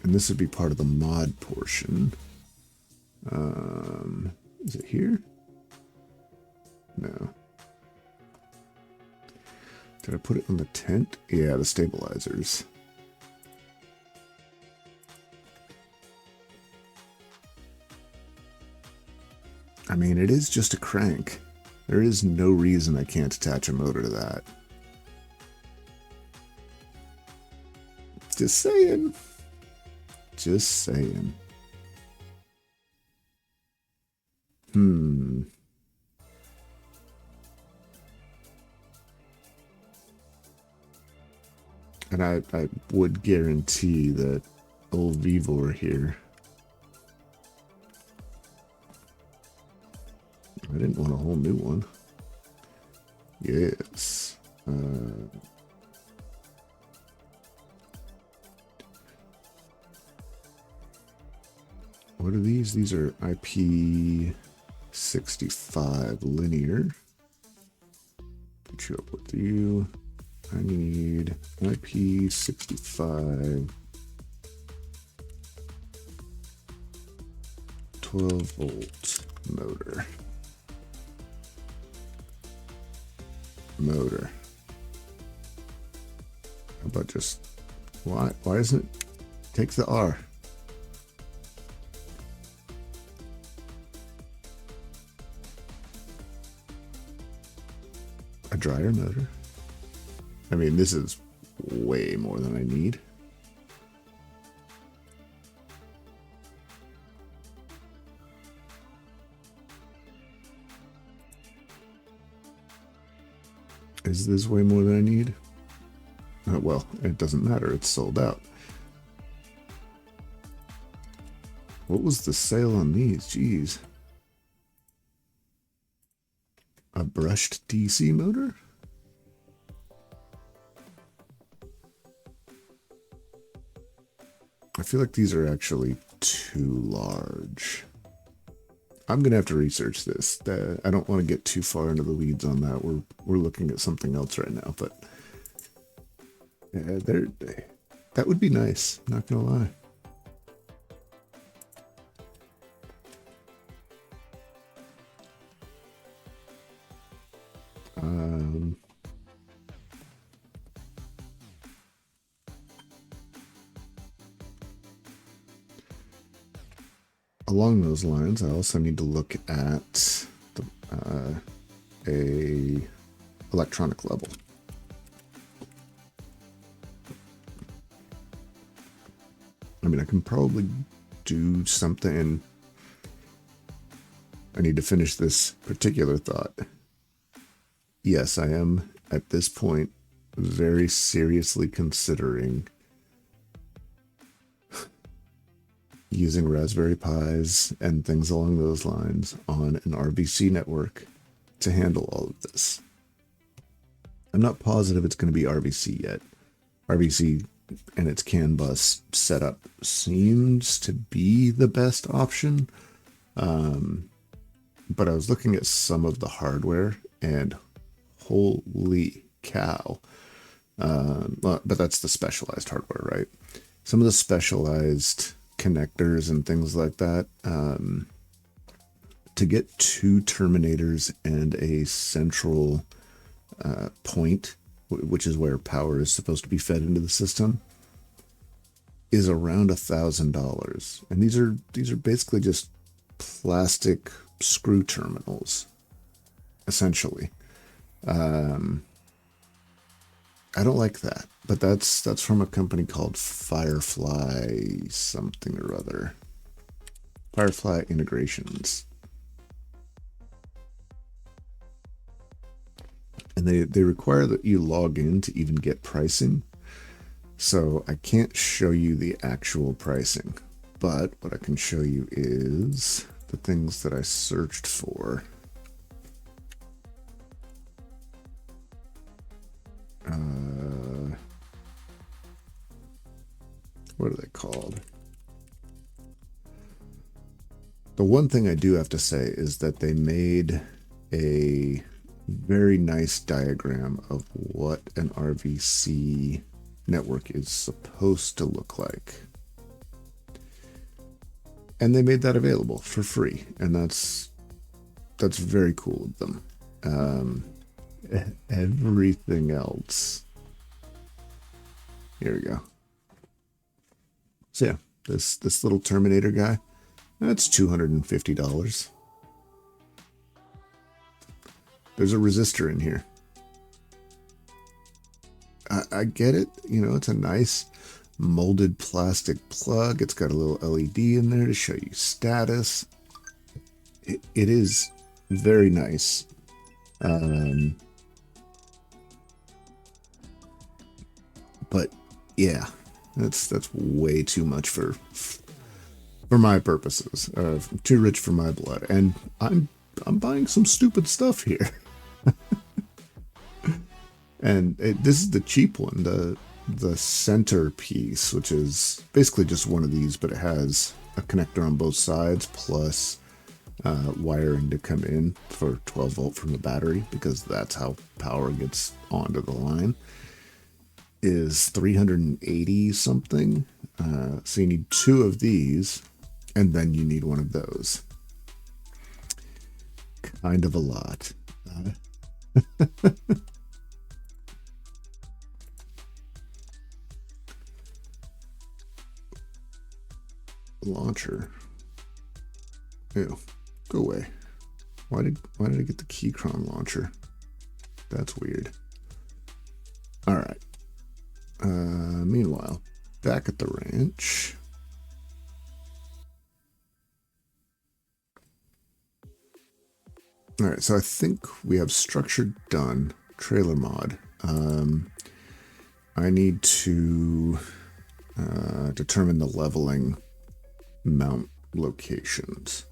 this would be part of the mod portion. Is it here? No. Did I put it on the tent? Yeah, the stabilizers. I mean, it is just a crank. There is no reason I can't attach a motor to that. Just saying. Just saying. And I would guarantee that old Vivor here. I didn't want a whole new one. Yes. What are these? These are IP65 linear. Put you up with you. I need IP65 12-volt motor. How about just why isn't it take the R? A dryer motor. I mean, this is way more than I need. Is this way more than I need? Well, it doesn't matter. It's sold out. What was the sale on these? Jeez. A brushed DC motor? I feel like these are actually too large. I'm gonna have to research this. I don't want to get too far into the weeds on that. We're looking at something else right now, but that would be nice. Not gonna lie. Along those lines, I also need to look at a electronic level. I mean, I can probably do something. I need to finish this particular thought. Yes, I am at this point very seriously considering using Raspberry Pis and things along those lines on an RVC network to handle all of this. I'm not positive it's going to be RVC yet. RVC and its CAN bus setup seems to be the best option. But I was looking at some of the hardware and holy cow. But that's the specialized hardware, right? Some of the specialized connectors and things like that, to get 2 terminators and a central point, which is where power is supposed to be fed into the system, is around $1,000. And these are basically just plastic screw terminals, essentially. I don't like that, but that's from a company called Firefly something or other. Firefly Integrations. And they require that you log in to even get pricing. So I can't show you the actual pricing, but what I can show you is the things that I searched for. What are they called? The one thing I do have to say is that they made a very nice diagram of what an RVC network is supposed to look like. And they made that available for free, and that's very cool of them. everything else. Here we go. So yeah, this little Terminator guy, that's $250. There's a resistor in here. I get it. You know, it's a nice molded plastic plug. It's got a little LED in there to show you status. It is very nice. But yeah, that's way too much for my purposes. Too rich for my blood, and I'm buying some stupid stuff here. And this is the cheap one, the center piece, which is basically just one of these, but it has a connector on both sides plus wiring to come in for 12 volt from the battery, because that's how power gets onto the line, is 380 something. So you need two of these, and then you need one of those. Kind of a lot. Launcher. Ew, go away. Why did I get the Keychron launcher? That's weird. All right. Meanwhile, back at the ranch. All right, so I think we have structure done. Trailer mod. I need to determine the leveling mount locations.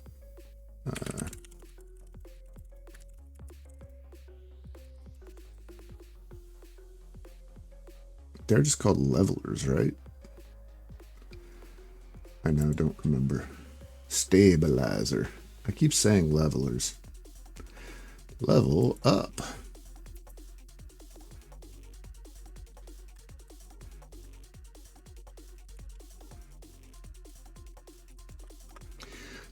They're just called levelers, right? I now don't remember. Stabilizer. I keep saying levelers. Level up.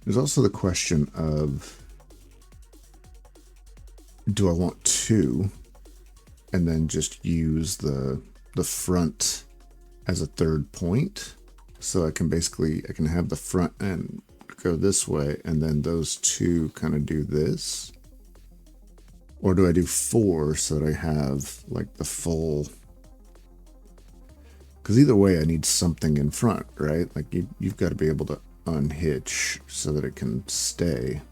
There's also the question of, do I want two and then just use the front as a third point? So I can have the front end go this way, and then those two kind of do this. Or do I do four so that I have like the full? Because either way, I need something in front, right? Like you've got to be able to unhitch so that it can stay.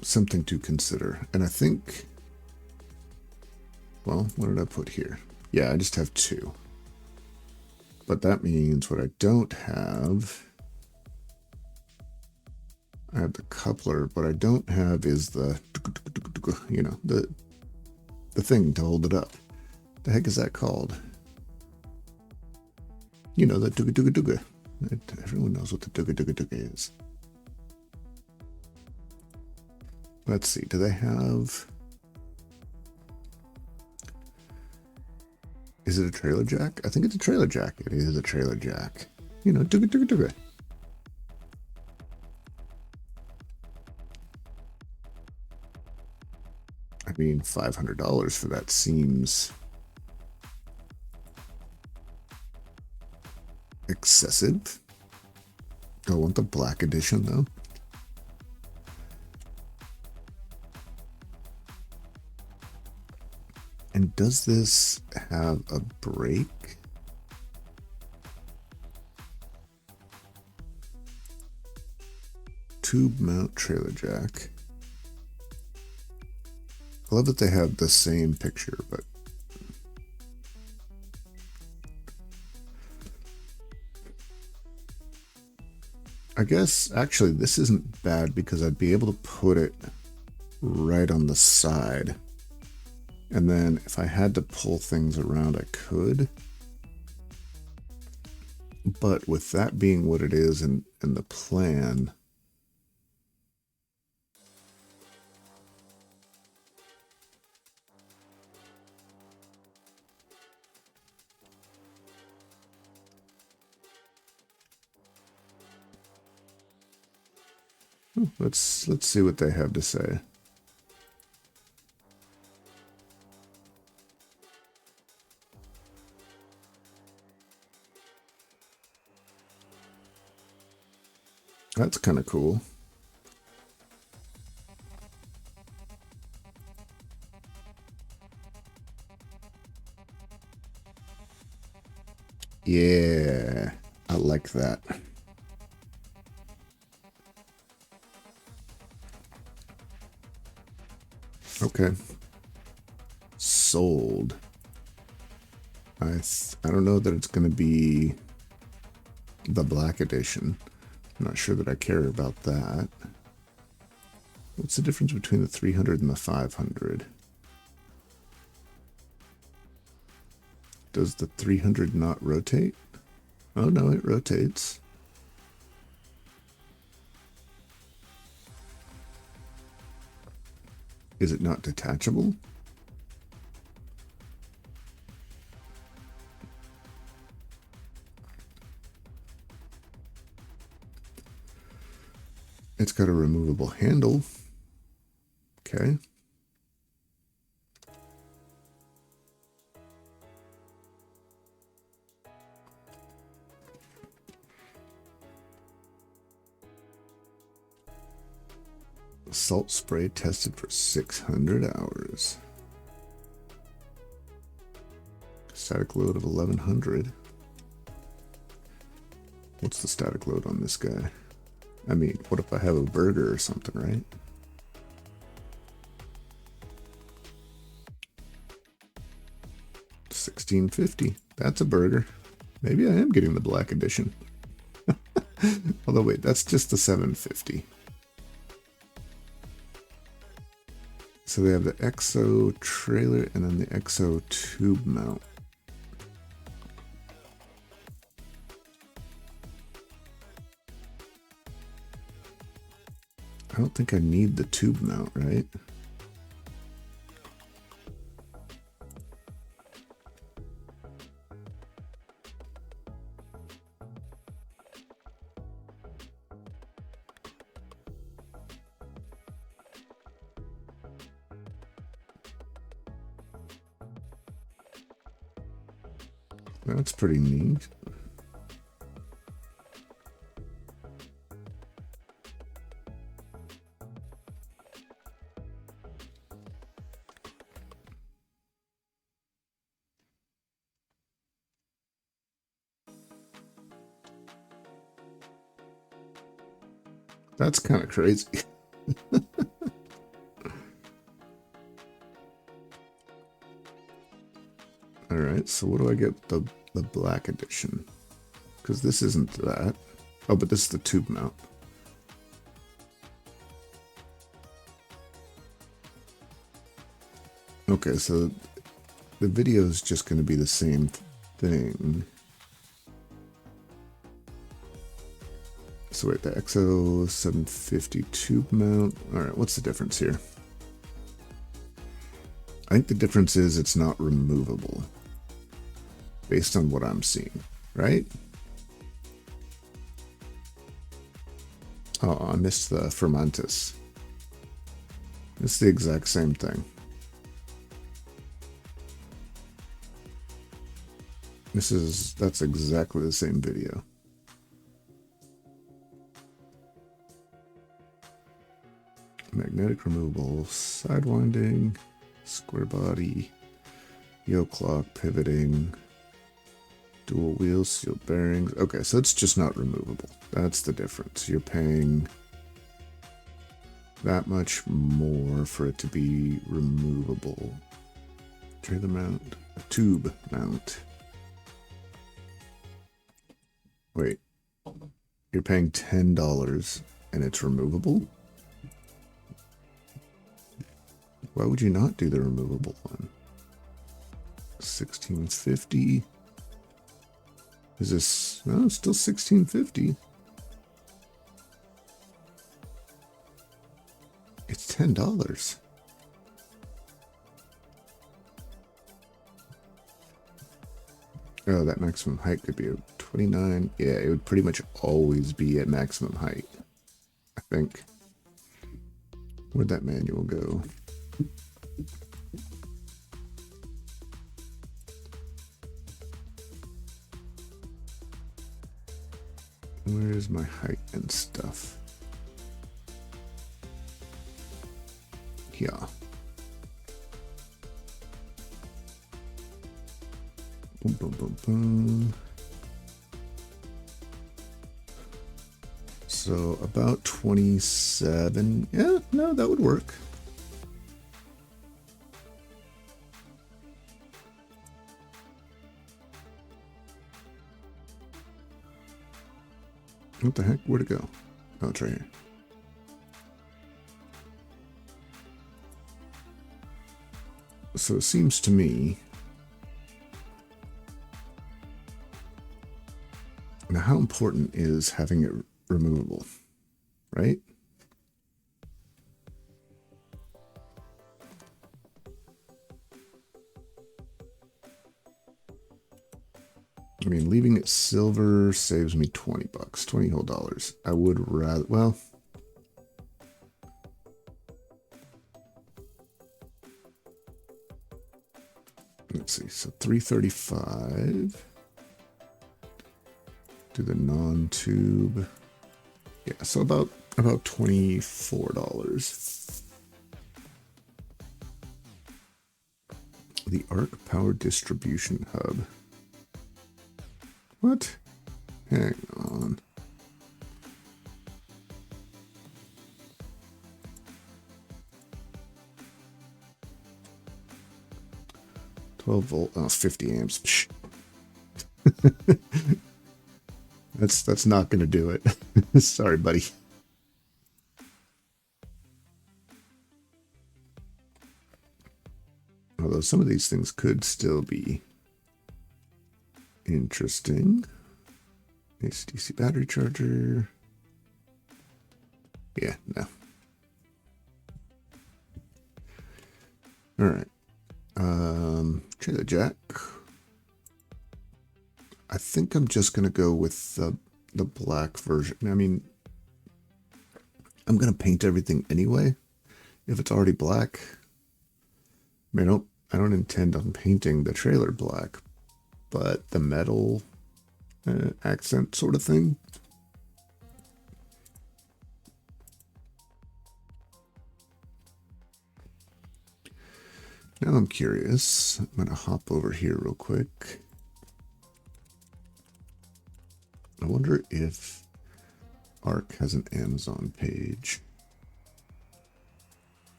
Something to consider. And I think, well, what did I put here? Yeah, I just have two. But that means what I don't have, I have the coupler. What I don't have is the, you know, the thing to hold it up. The heck is that called? You know, the dooga. Everyone knows what the dooga is. Let's see, do they have... Is it a trailer jack? I think it's a trailer jack. It is a trailer jack. You know, dooga. I mean, $500 for that seems excessive. Do I want the black edition though? And does this have a brake? Tube mount trailer jack. I love that they have the same picture, but I guess actually this isn't bad because I'd be able to put it right on the side. And then if I had to pull things around, I could. But with that being what it is in the plan, Let's see what they have to say. That's kind of cool. Yeah, I like that. Okay. Sold. I don't know that it's going to be the black edition. I'm not sure that I care about that. What's the difference between the 300 and the 500? Does the 300 not rotate? Oh no, it rotates. Is it not detachable? It's got a removable handle. Okay. Salt spray tested for 600 hours. Static load of 1100. What's the static load on this guy? I mean, what if I have a burger or something, right? $16.50. That's a burger. Maybe I am getting the black edition. Although wait, that's just the $7.50. So they have the EXO trailer and then the EXO tube mount. I don't think I need the tube mount, right? That's pretty neat. That's kind of crazy. All right, so what do I get the black edition? Because this isn't that. Oh, but this is the tube mount. Okay, so the video is just going to be the same thing. So wait, the EXO 750 tube mount. All right, what's the difference here? I think the difference is it's not removable, based on what I'm seeing, right? Oh, I missed the fermentus. It's the exact same thing. That's exactly the same video. Magnetic removable, sidewinding, square body, yoke lock, pivoting, dual wheels, sealed bearings. Okay, so it's just not removable. That's the difference. You're paying that much more for it to be removable. Trailer mount, a tube mount. Wait, you're paying $10 and it's removable? Why would you not do the removable one? $16.50. Is this... No, it's still $16.50. It's $10. Oh, that maximum height could be a 29. Yeah, it would pretty much always be at maximum height, I think. Where'd that manual go? Where's my height and stuff? Yeah. Boom, boom, boom, boom. So about 27. Yeah, no, that would work. What the heck? Where'd it go? Oh, it's right here. So it seems to me. Now, how important is having it removable, right? I mean, leaving it silver saves me 20 bucks, 20 whole dollars. I would rather, well, let's see, so 335. Do the non-tube. Yeah, so about $24. The Arc Power Distribution Hub. What? Hang on. $12 volt, oh, 50 amps. Psh. That's not gonna do it. Sorry, buddy. Although some of these things could still be interesting. AC/DC battery charger. Yeah, no. All right. Trailer jack. I think I'm just gonna go with the black version. I mean, I'm gonna paint everything anyway. If it's already black, I mean, I don't intend on painting the trailer black, but the metal accent sort of thing. Now I'm curious. I'm gonna hop over here real quick. I wonder if Arc has an Amazon page.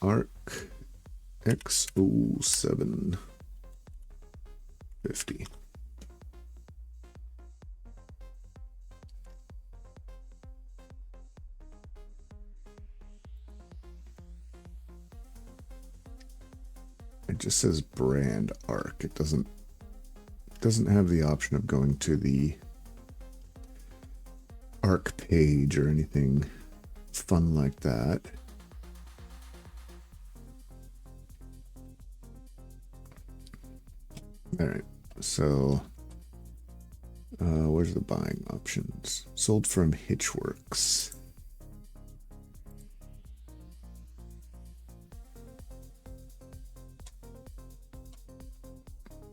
Arc X0750. It just says brand Arc. It doesn't have the option of going to the Arc page or anything fun like that. All right, so where's the buying options? Sold from Hitchworks.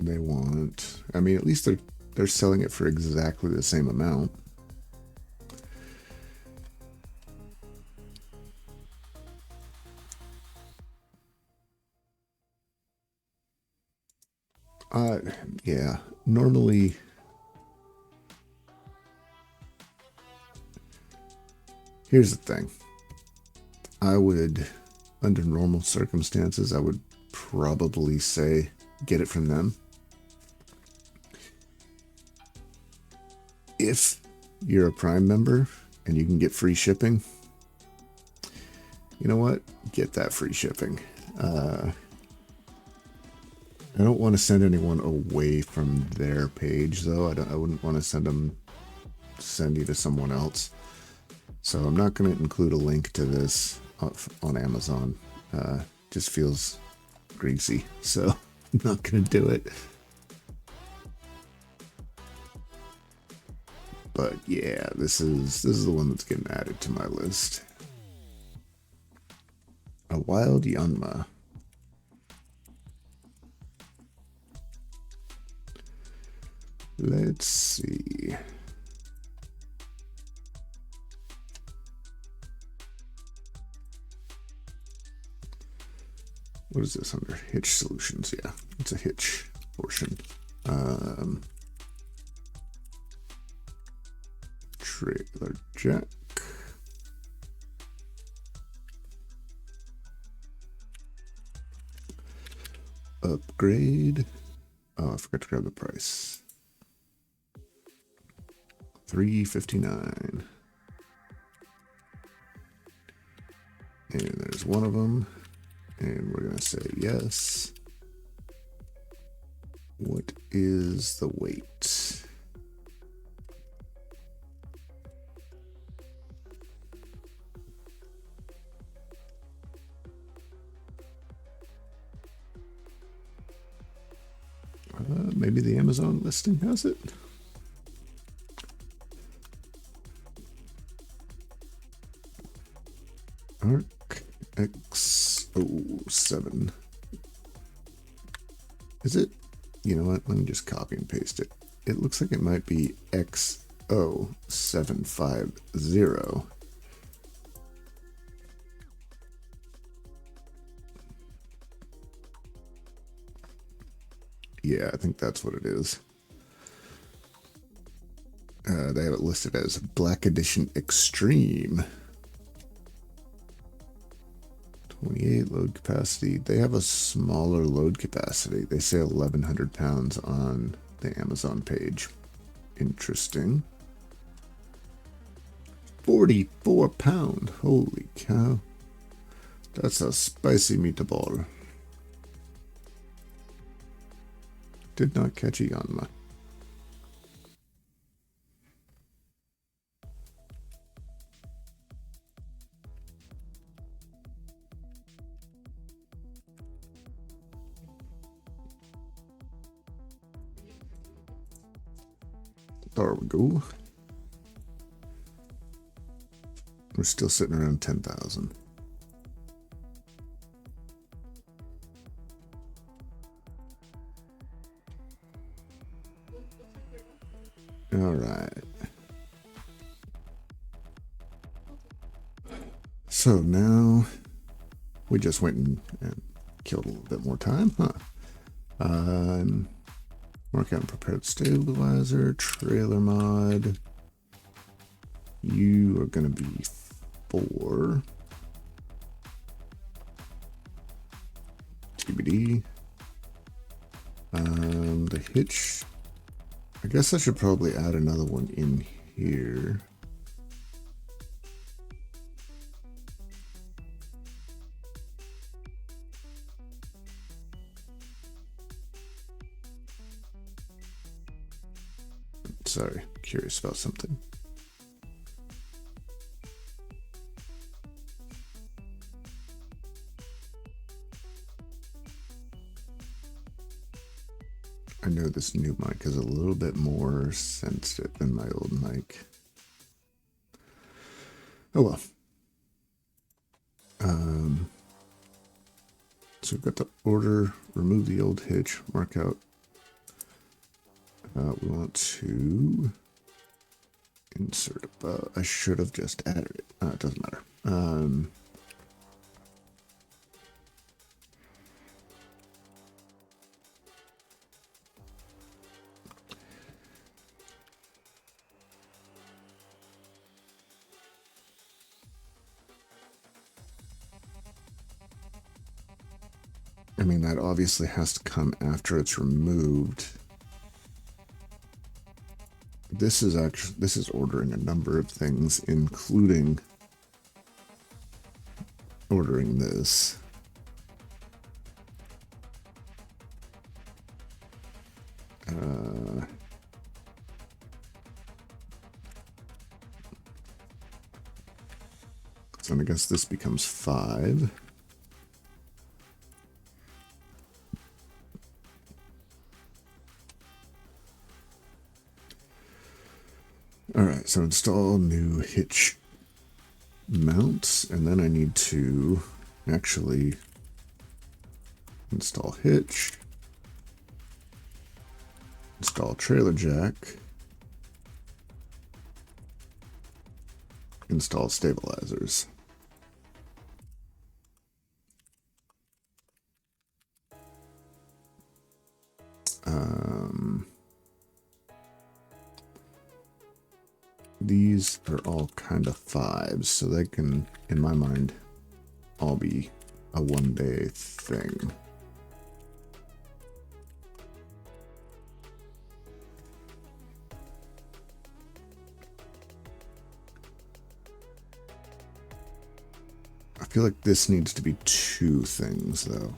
They want, I mean, at least they're selling it for exactly the same amount. Yeah, normally here's the thing. I would, under normal circumstances, I would probably say get it from them. If you're a Prime member and you can get free shipping, you know what? Get that free shipping. I don't want to send anyone away from their page, though. I wouldn't want to send you to someone else. So I'm not going to include a link to this on Amazon. Just feels greasy, so I'm not going to do it. But yeah, this is the one that's getting added to my list. A wild Yanma. Let's see. What is this under? Hitch solutions. Yeah, it's a hitch portion. Trailer jack. Upgrade. Oh, I forgot to grab the price. $359. And there's one of them. And we're going to say yes. What is the weight? Maybe the Amazon listing has it. Arc X07. Is it? You know what? Let me just copy and paste it. It looks like it might be X0750. Yeah, I think that's what it is. They have it listed as Black Edition Extreme. 28 load capacity. They have a smaller load capacity. They say 1,100 pounds on the Amazon page. Interesting. 44 pound. Holy cow. That's a spicy meatball. Did not catch a Yanma. There we go. We're still sitting around 10,000. All right. So now we just went and killed a little bit more time, huh? Mark out prepared stabilizer, trailer mod. You are going to be 4. TBD. The hitch. I guess I should probably add another one in here. Sorry, curious about something. I know this new mic is a little bit more sensitive than my old mic. Oh well. So we've got the order, remove the old hitch, mark out. We want to insert above. I should have just added it. It doesn't matter. I mean, that obviously has to come after it's removed. This is ordering a number of things, including ordering this. So I guess this becomes 5. All right, so install new hitch mounts, and then I need to actually install hitch, install trailer jack, install stabilizers. These are all kind of 5s, so they can, in my mind, all be a one-day thing. I feel like this needs to be 2 things, though.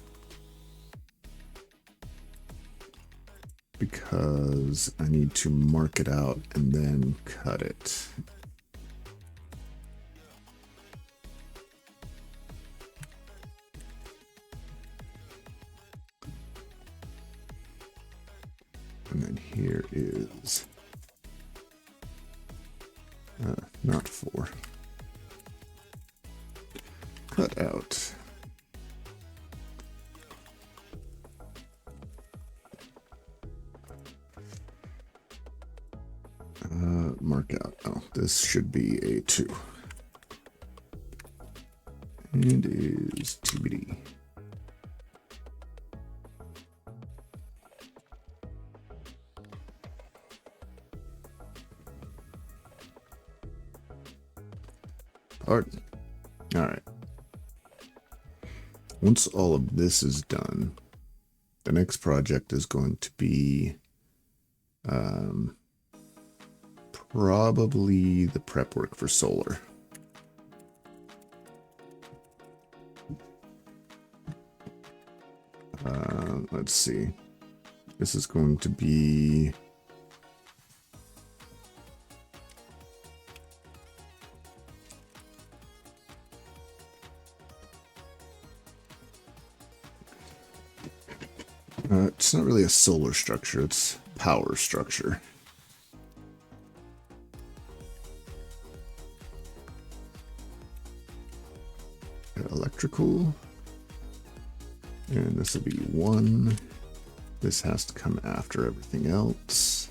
Because I need to mark it out and then cut it. And then here is not 4. Cut out. Mark out. Oh, this should be a 2. And is TBD. Pardon. All right. Once all of this is done, the next project is going to be probably the prep work for solar. Let's see. This is going to be it's not really a solar structure, it's power structure. Electrical. And this will be 1. This has to come after everything else.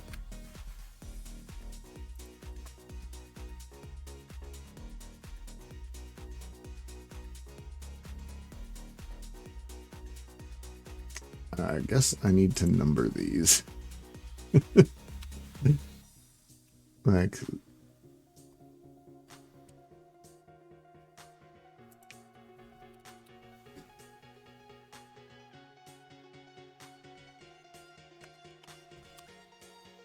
I guess I need to number these. Like,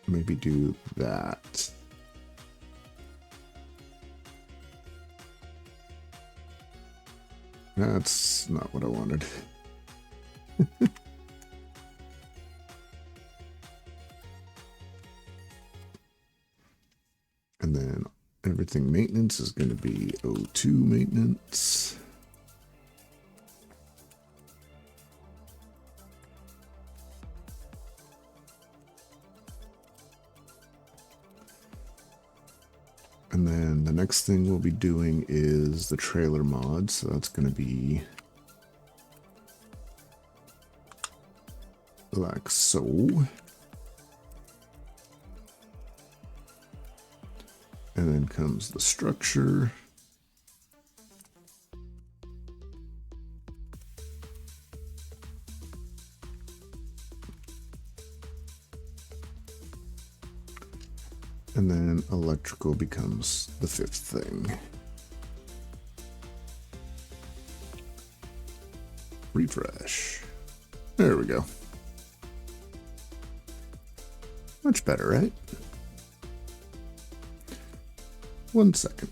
maybe do that. That's not what I wanted. And then everything maintenance is going to be O2 maintenance. And then the next thing we'll be doing is the trailer mod. So that's going to be like so. And then comes the structure. And then electrical becomes the 5th thing. Refresh. There we go. Much better, right? 1 second.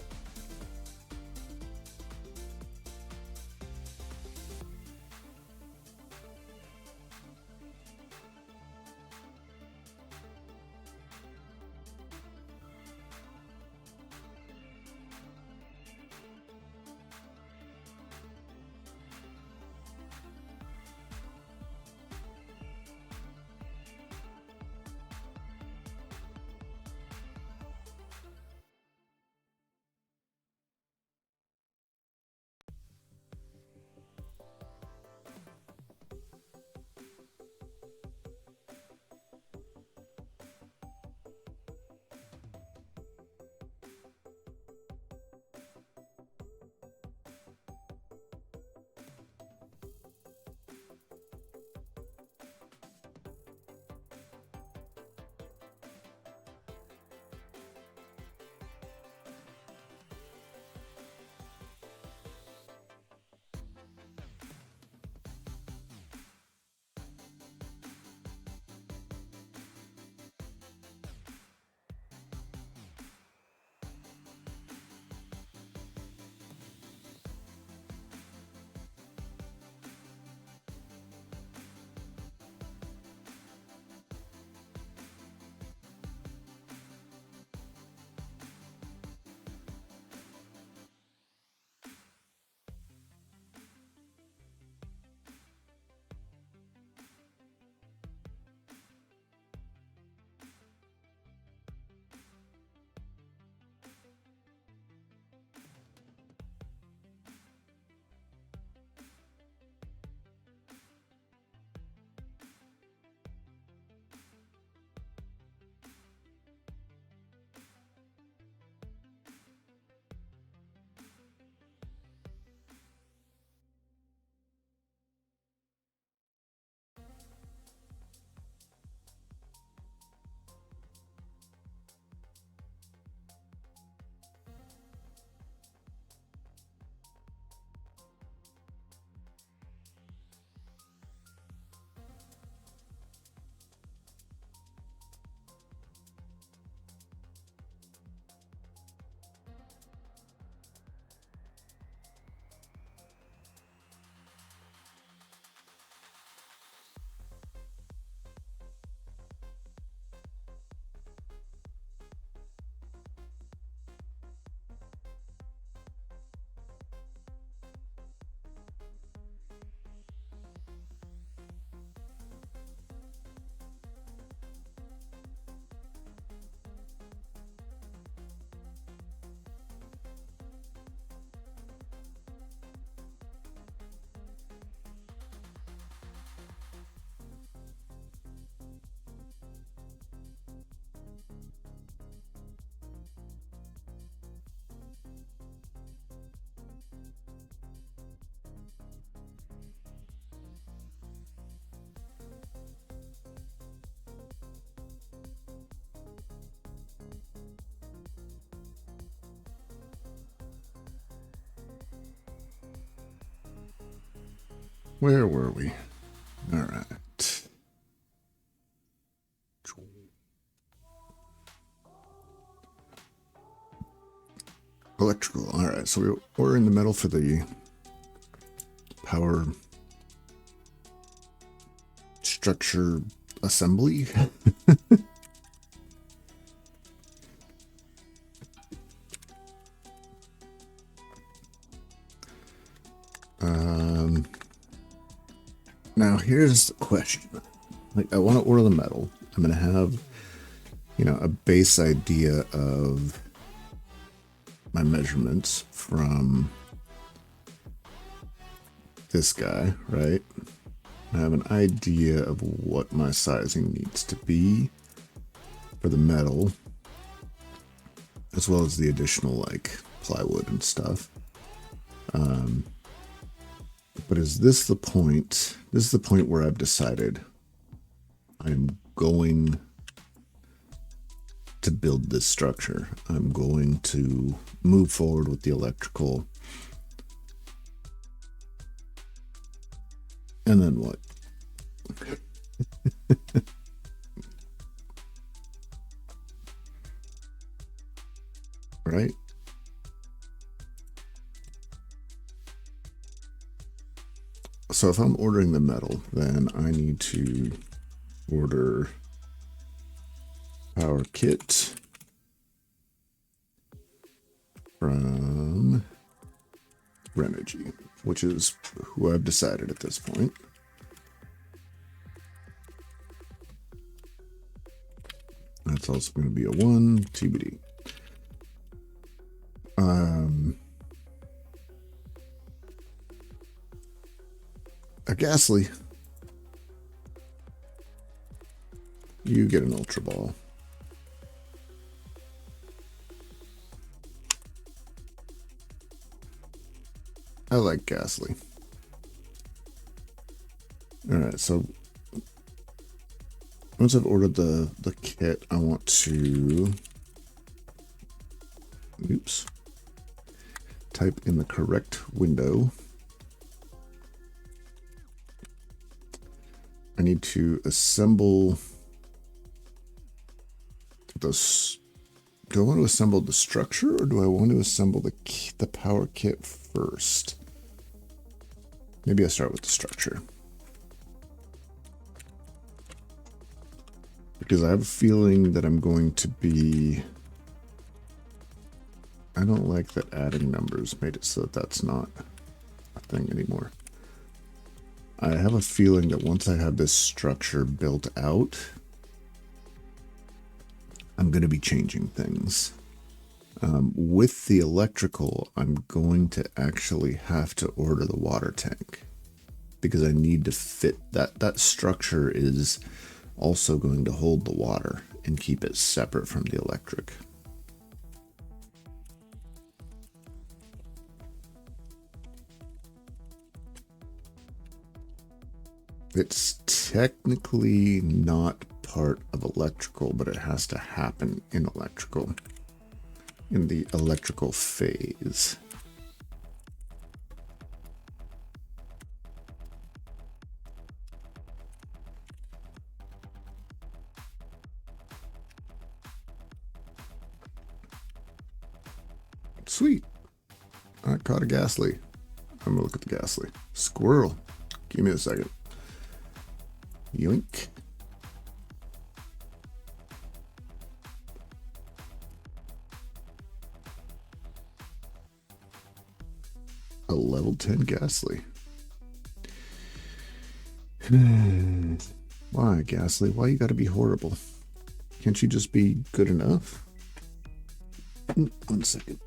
Where were we? All right. Electrical. All right. So we're ordering the metal for the power structure assembly. Now here's the question. Like, I want to order the metal. I'm going to have, you know, a base idea of my measurements from this guy, right? I have an idea of what my sizing needs to be for the metal, as well as the additional, like, plywood and stuff. But is this the point? This is the point where I've decided I'm going to build this structure. I'm going to move forward with the electrical. And then what? Right? So if I'm ordering the metal, then I need to order power kit from Renogy, which is who I've decided at this point. That's also going to be a 1 TBD. A Ghastly. You get an Ultra Ball. I like Ghastly. Alright, so once I've ordered the kit, I want to type in the correct window. I need to assemble this. Do I want to assemble the structure, or do I want to assemble the power kit first? Maybe I start with the structure, because I have a feeling that I'm going to be. I don't like that adding numbers made it so that that's not a thing anymore. I have a feeling that once I have this structure built out, I'm going to be changing things. With the electrical, I'm going to actually have to order the water tank, because I need to fit that structure is also going to hold the water and keep it separate from the electric. It's technically not part of electrical, but it has to happen in electrical, in the electrical phase. Sweet. I caught a Ghastly. I'm gonna look at the Ghastly. Squirrel. Give me a second. Yoink. A level 10 Ghastly. Why, Ghastly? Why you gotta be horrible? Can't you just be good enough? 1 second.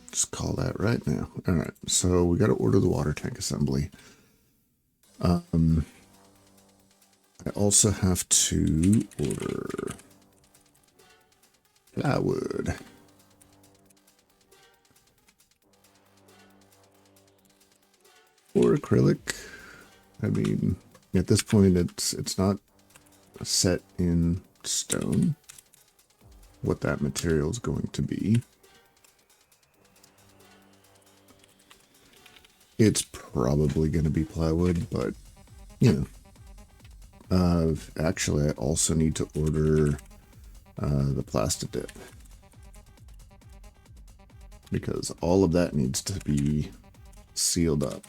Just call that right now. All right, so we got to order the water tank assembly. I also have to order plywood. Or acrylic. I mean, at this point, it's not set in stone what that material is going to be. It's probably going to be plywood, but, you know. Actually, I also need to order the plastic dip, because all of that needs to be sealed up.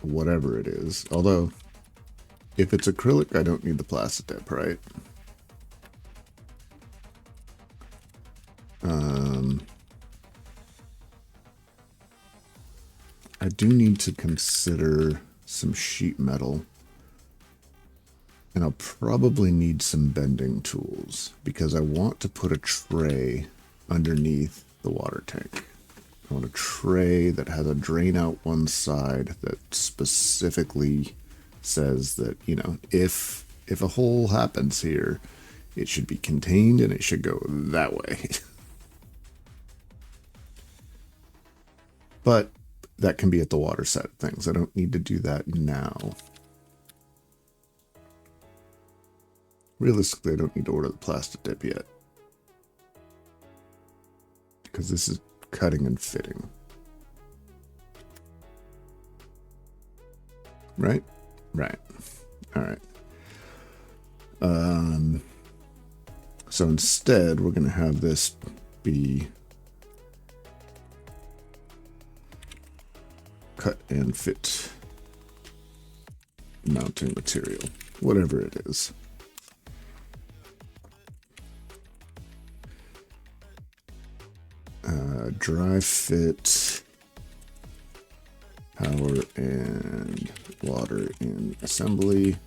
Whatever it is. Although, if it's acrylic, I don't need the plastic dip, right? I do need to consider some sheet metal. And I'll probably need some bending tools, because I want to put a tray underneath the water tank. I want a tray that has a drain out one side that specifically says that, you know, if a hole happens here, it should be contained and it should go that way. But that can be at the water side of things. I don't need to do that now. Realistically, I don't need to order the plastic dip yet, because this is cutting and fitting. Right? Right. All right. So instead, we're going to have this be cut and fit mounting material, whatever it is. Dry fit, power and water in assembly.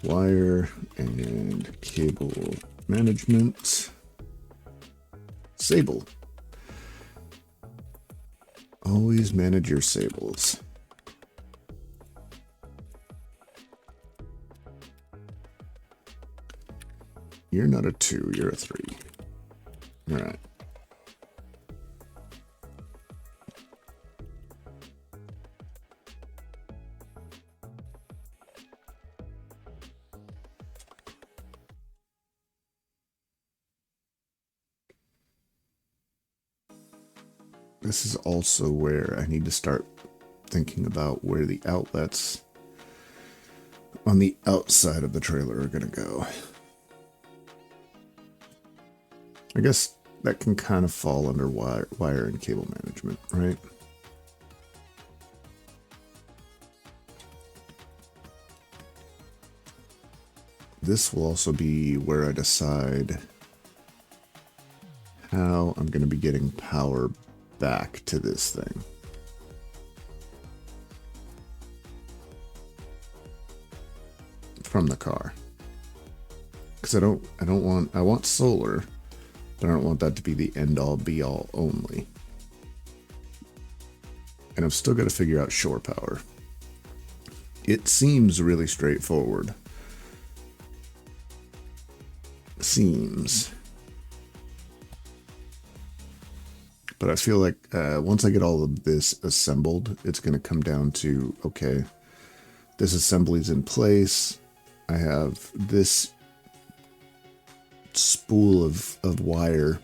Wire and cable management. Sable. Always manage your sables. You're not a 2, you're a 3. All right. This is also where I need to start thinking about where the outlets on the outside of the trailer are going to go. I guess that can kind of fall under wire and cable management, right? This will also be where I decide how I'm going to be getting power back to this thing. From the car. Because I want solar, but I don't want that to be the end all be all only. And I've still got to figure out shore power. It seems really straightforward. Seems. But I feel like once I get all of this assembled, it's going to come down to, okay, this assembly's in place. I have this spool of wire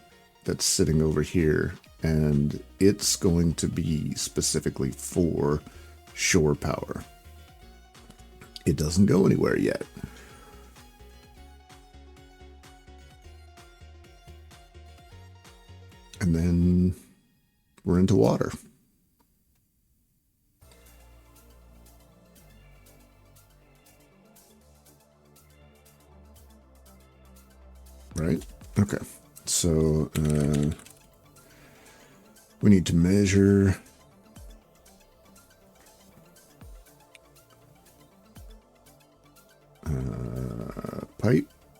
that's sitting over here, and it's going to be specifically for shore power. It doesn't go anywhere yet. And then we're into water. Right? Okay. So we need to measure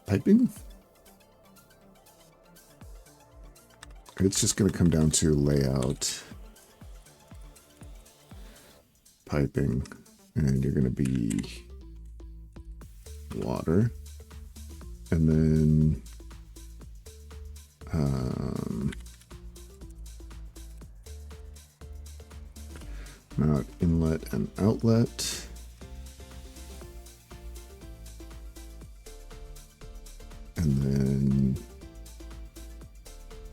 piping. It's just going to come down to layout, piping, and you're going to be water, and then mount inlet and outlet. And then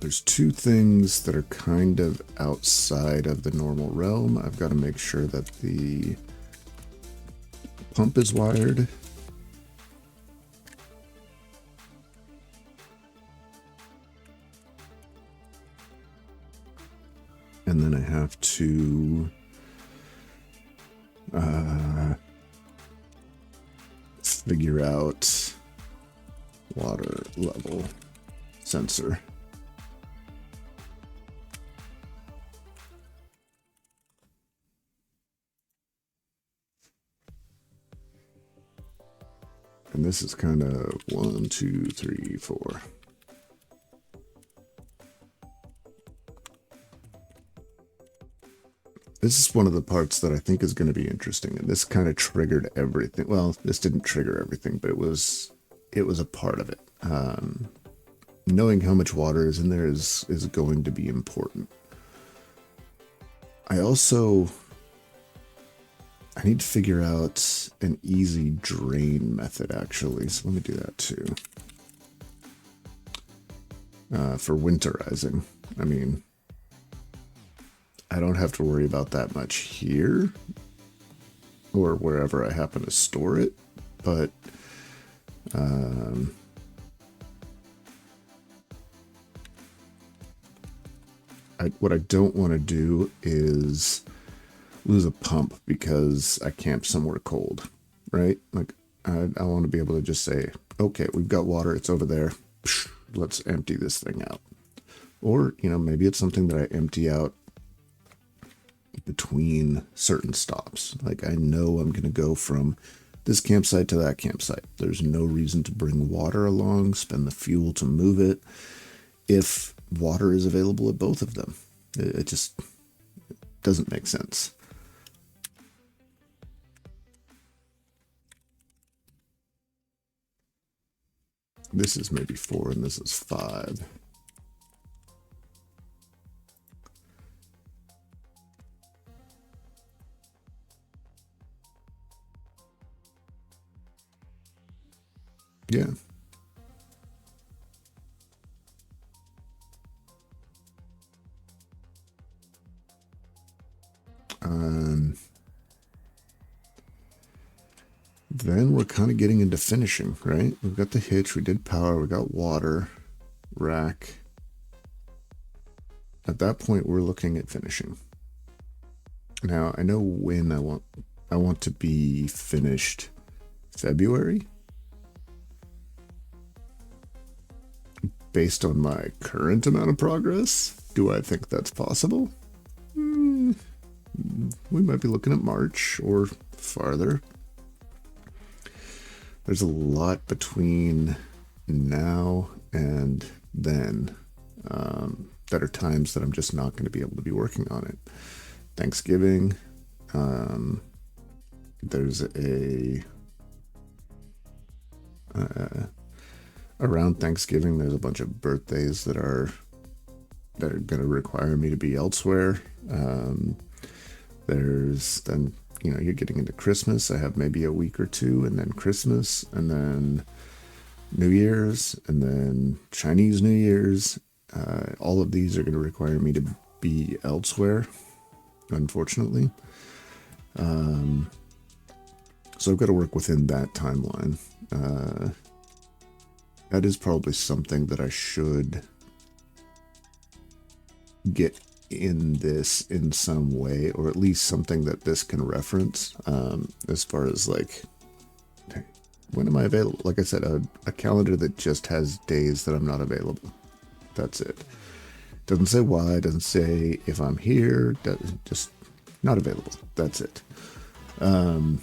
there's two things that are kind of outside of the normal realm. I've got to make sure that the pump is wired. And then I have to figure out water level sensor. And this is kind of 1, 2, 3, 4. This is one of the parts that I think is going to be interesting, and this kind of triggered everything. Well, this didn't trigger everything, but it was a part of it. Knowing how much water is in there is going to be important. I need to figure out an easy drain method, actually. So let me do that too. For winterizing. I mean, I don't have to worry about that much here or wherever I happen to store it, but what I don't want to do is lose a pump because I camp somewhere cold, right? Like I want to be able to just say, okay, we've got water, it's over there, let's empty this thing out. Or, you know, maybe it's something that I empty out between certain stops. Like I know I'm going to go from this campsite to that campsite. There's no reason to bring water along, spend the fuel to move it, if water is available at both of them. It just doesn't make sense. This is maybe 4 and this is 5. Yeah. Then we're kind of getting into finishing, right? We've got the hitch, we did power, we got water, rack. At that point, we're looking at finishing. Now, I know when I want to be finished February. Based on my current amount of progress, do I think that's possible? We might be looking at March or farther. There's a lot between now and then that are times that I'm just not going to be able to be working on it. Thanksgiving, there's around Thanksgiving, there's a bunch of birthdays that are going to require me to be elsewhere. There's then, you know, you're getting into Christmas. I have maybe a week or two, and then Christmas, and then New Year's, and then Chinese New Year's. All of these are going to require me to be elsewhere, unfortunately. So I've got to work within that timeline. That is probably something that I should get in this in some way, or at least something that this can reference, as far as like, when am I available? Like I said, a calendar that just has days that I'm not available. That's it. Doesn't say why, doesn't say if I'm here, just not available. That's it. But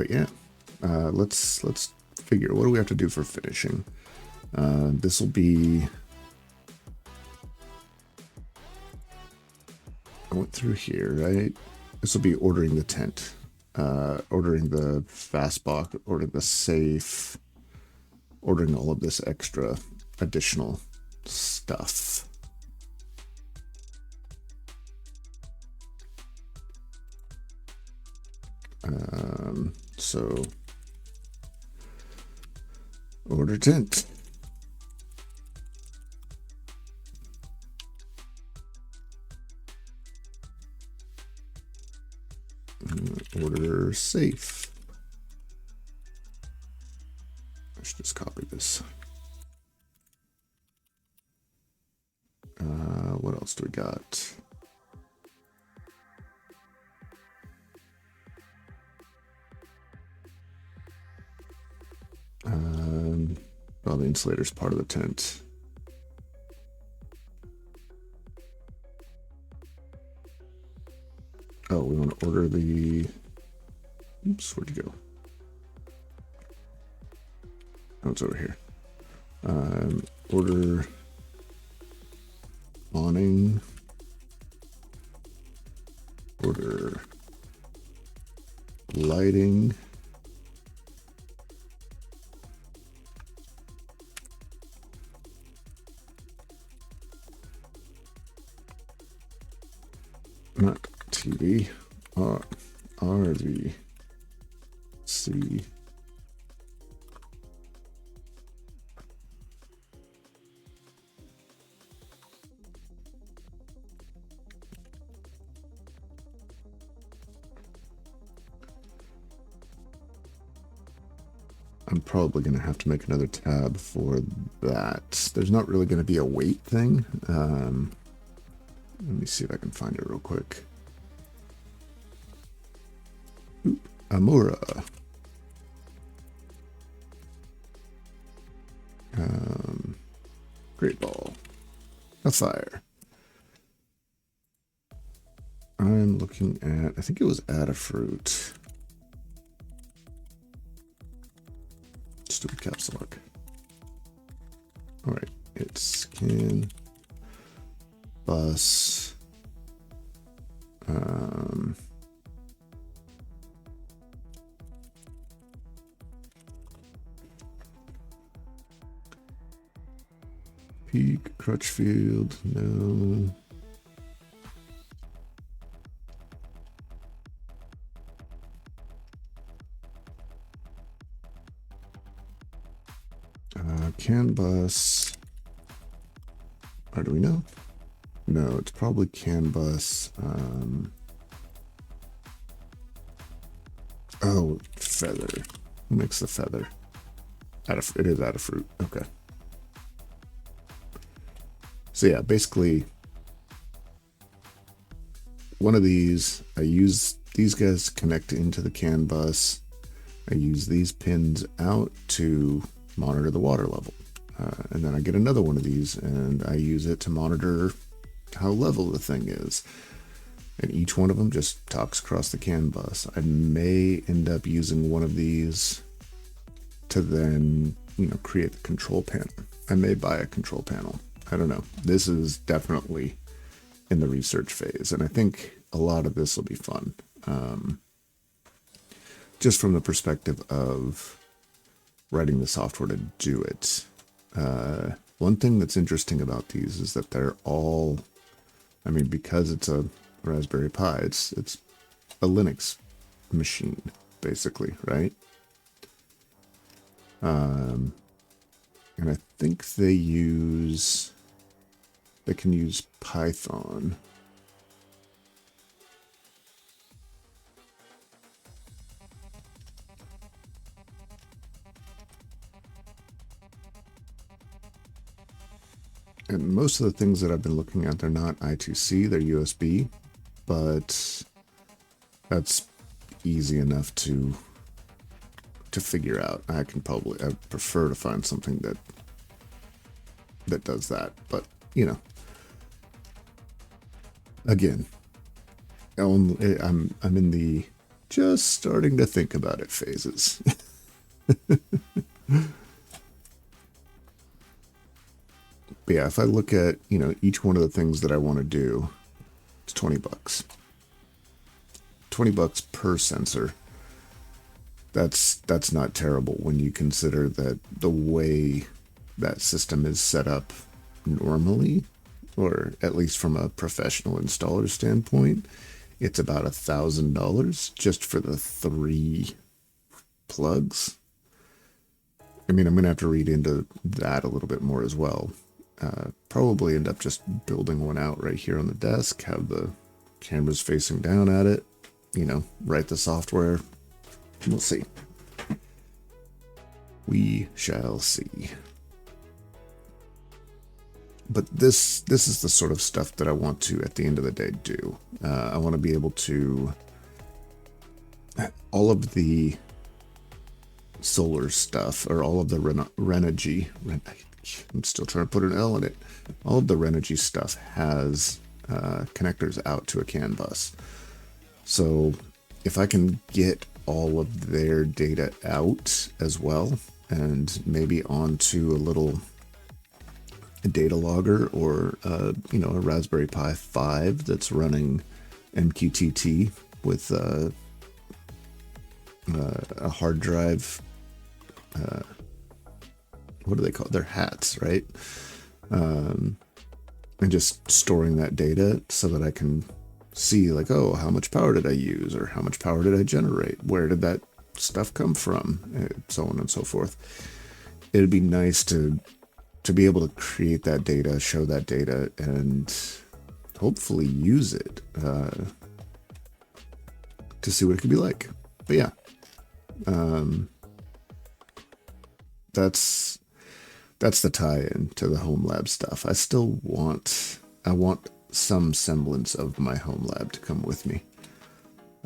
yeah, let's figure, what do we have to do for finishing? This will be I went through here, right? This will be ordering the tent, ordering the fast box, ordering the safe, ordering all of this extra additional stuff. So order tent. Order safe. I should just copy this. What else do we got? Well, the insulator's part of the tent. Oh, we want to order the... Oops, where'd you go? Oh, it's over here. Order awning. Order lighting. Not TV. RV. C. I'm probably going to have to make another tab for that. There's not really going to be a weight thing. Let me see if I can find it real quick. Oop, Amura. Great ball. A fire. I'm looking at, I think it was Adafruit. Stupid caps lock. All right, it's scan, bus, Peak, Crutchfield, no. CAN bus. Or do we know? No, it's probably CAN bus. Oh, feather. Who makes the feather? It is Adafruit. Okay. So yeah, basically one of these, I use these guys connect into the CAN bus. I use these pins out to monitor the water level. And then I get another one of these and I use it to monitor how level the thing is. And each one of them just talks across the CAN bus. I may end up using one of these to then, create the control panel. I may buy a control panel. I don't know. This is definitely in the research phase. And I think a lot of this will be fun. Just from the perspective of writing the software to do it. One thing that's interesting about these is that they're all, because it's a Raspberry Pi, it's a Linux machine, basically, right? And I think they can use Python. And most of the things that I've been looking at, they're not I2C, they're USB, but that's easy enough to figure out. I prefer to find something that does that, but again, I'm in the just starting to think about it phases. But yeah, if I look at, each one of the things that I want to do, it's $20. $20 per sensor. That's not terrible when you consider that the way that system is set up normally, or at least from a professional installer standpoint, it's about $1,000 just for the 3 plugs. I mean, I'm going to have to read into that a little bit more as well. Probably end up just building one out right here on the desk, have the cameras facing down at it, write the software. We'll see. We shall see. But this is the sort of stuff that I want to, at the end of the day, do. I want to be able to... all of the solar stuff, or all of the Renogy... I'm still trying to put an L in it. All of the Renogy stuff has connectors out to a CAN bus. So if I can get all of their data out as well, and maybe onto a little data logger, or a Raspberry Pi 5 that's running MQTT with a hard drive. What do they call it? They're hats, right? And just storing that data so that I can see, like, oh, how much power did I use, or how much power did I generate? Where did that stuff come from? And so on and so forth. It'd be nice to be able to create that data, show that data, and hopefully use it to see what it could be like. But yeah, that's the tie-in to the home lab stuff. I want some semblance of my home lab to come with me.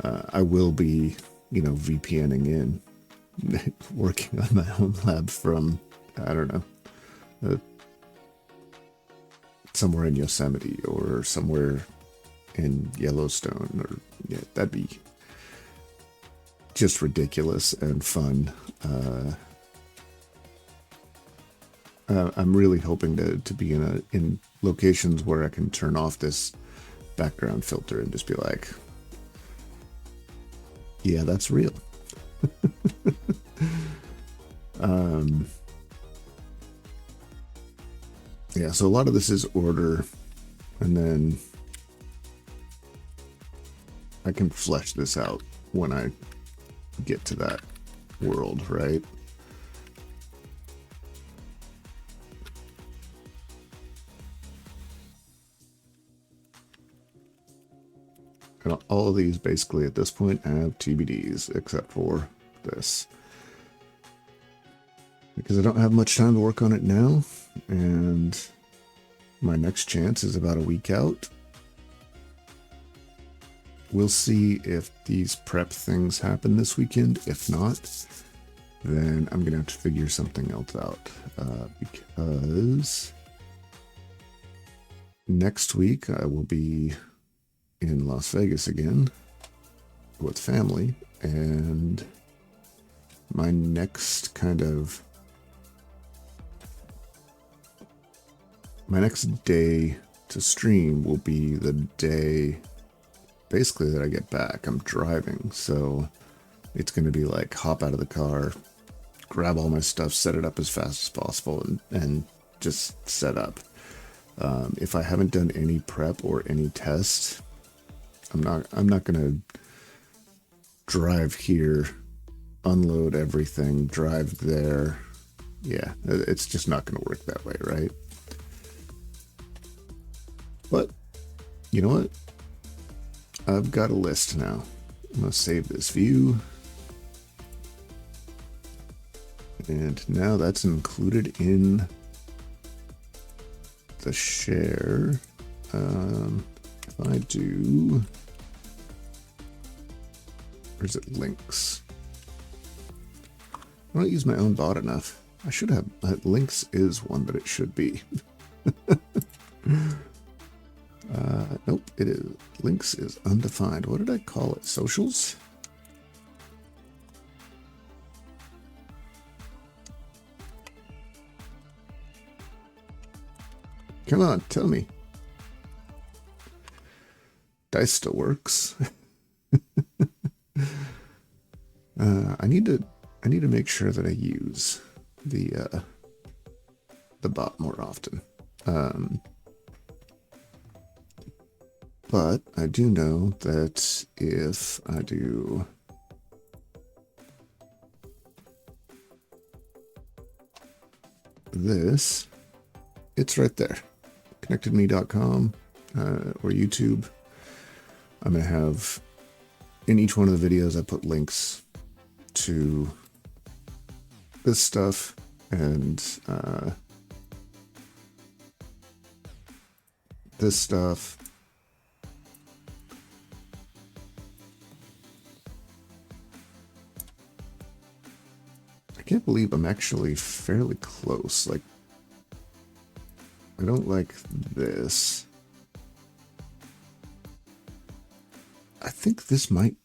I will be, VPNing in, working on my home lab from, I don't know, somewhere in Yosemite or somewhere in Yellowstone, or that'd be just ridiculous and fun. I'm really hoping to be in locations where I can turn off this background filter and just be like, yeah, that's real. Yeah, so a lot of this is order, and then I can flesh this out when I get to that world, right? And all of these basically at this point have TBDs, except for this. Because I don't have much time to work on it now, and my next chance is about a week out. We'll see if these prep things happen this weekend. If not, then I'm going to have to figure something else out. Because next week I will be in Las Vegas again with family, and my next day to stream will be the day basically that I get back. I'm driving, so it's going to be like hop out of the car, grab all my stuff, set it up as fast as possible, and just set up. If I haven't done any prep or any test, I'm not going to drive here, unload everything, drive there. Yeah, it's just not going to work that way, right? But you know what? I've got a list now. I'm going to save this view. And now that's included in the share. If I do... Or is it links? I don't use my own bot enough. I should have... links is one that it should be. Nope, it is. Links is undefined. What did I call it? Socials? Come on, tell me. Dice still works. I need to make sure that I use the bot more often. But I do know that if I do this, it's right there. Connectedme.com or YouTube. I'm going to have, in each one of the videos, I put links to this stuff and this stuff. I can't believe I'm actually fairly close. Like, I don't like this. I think this might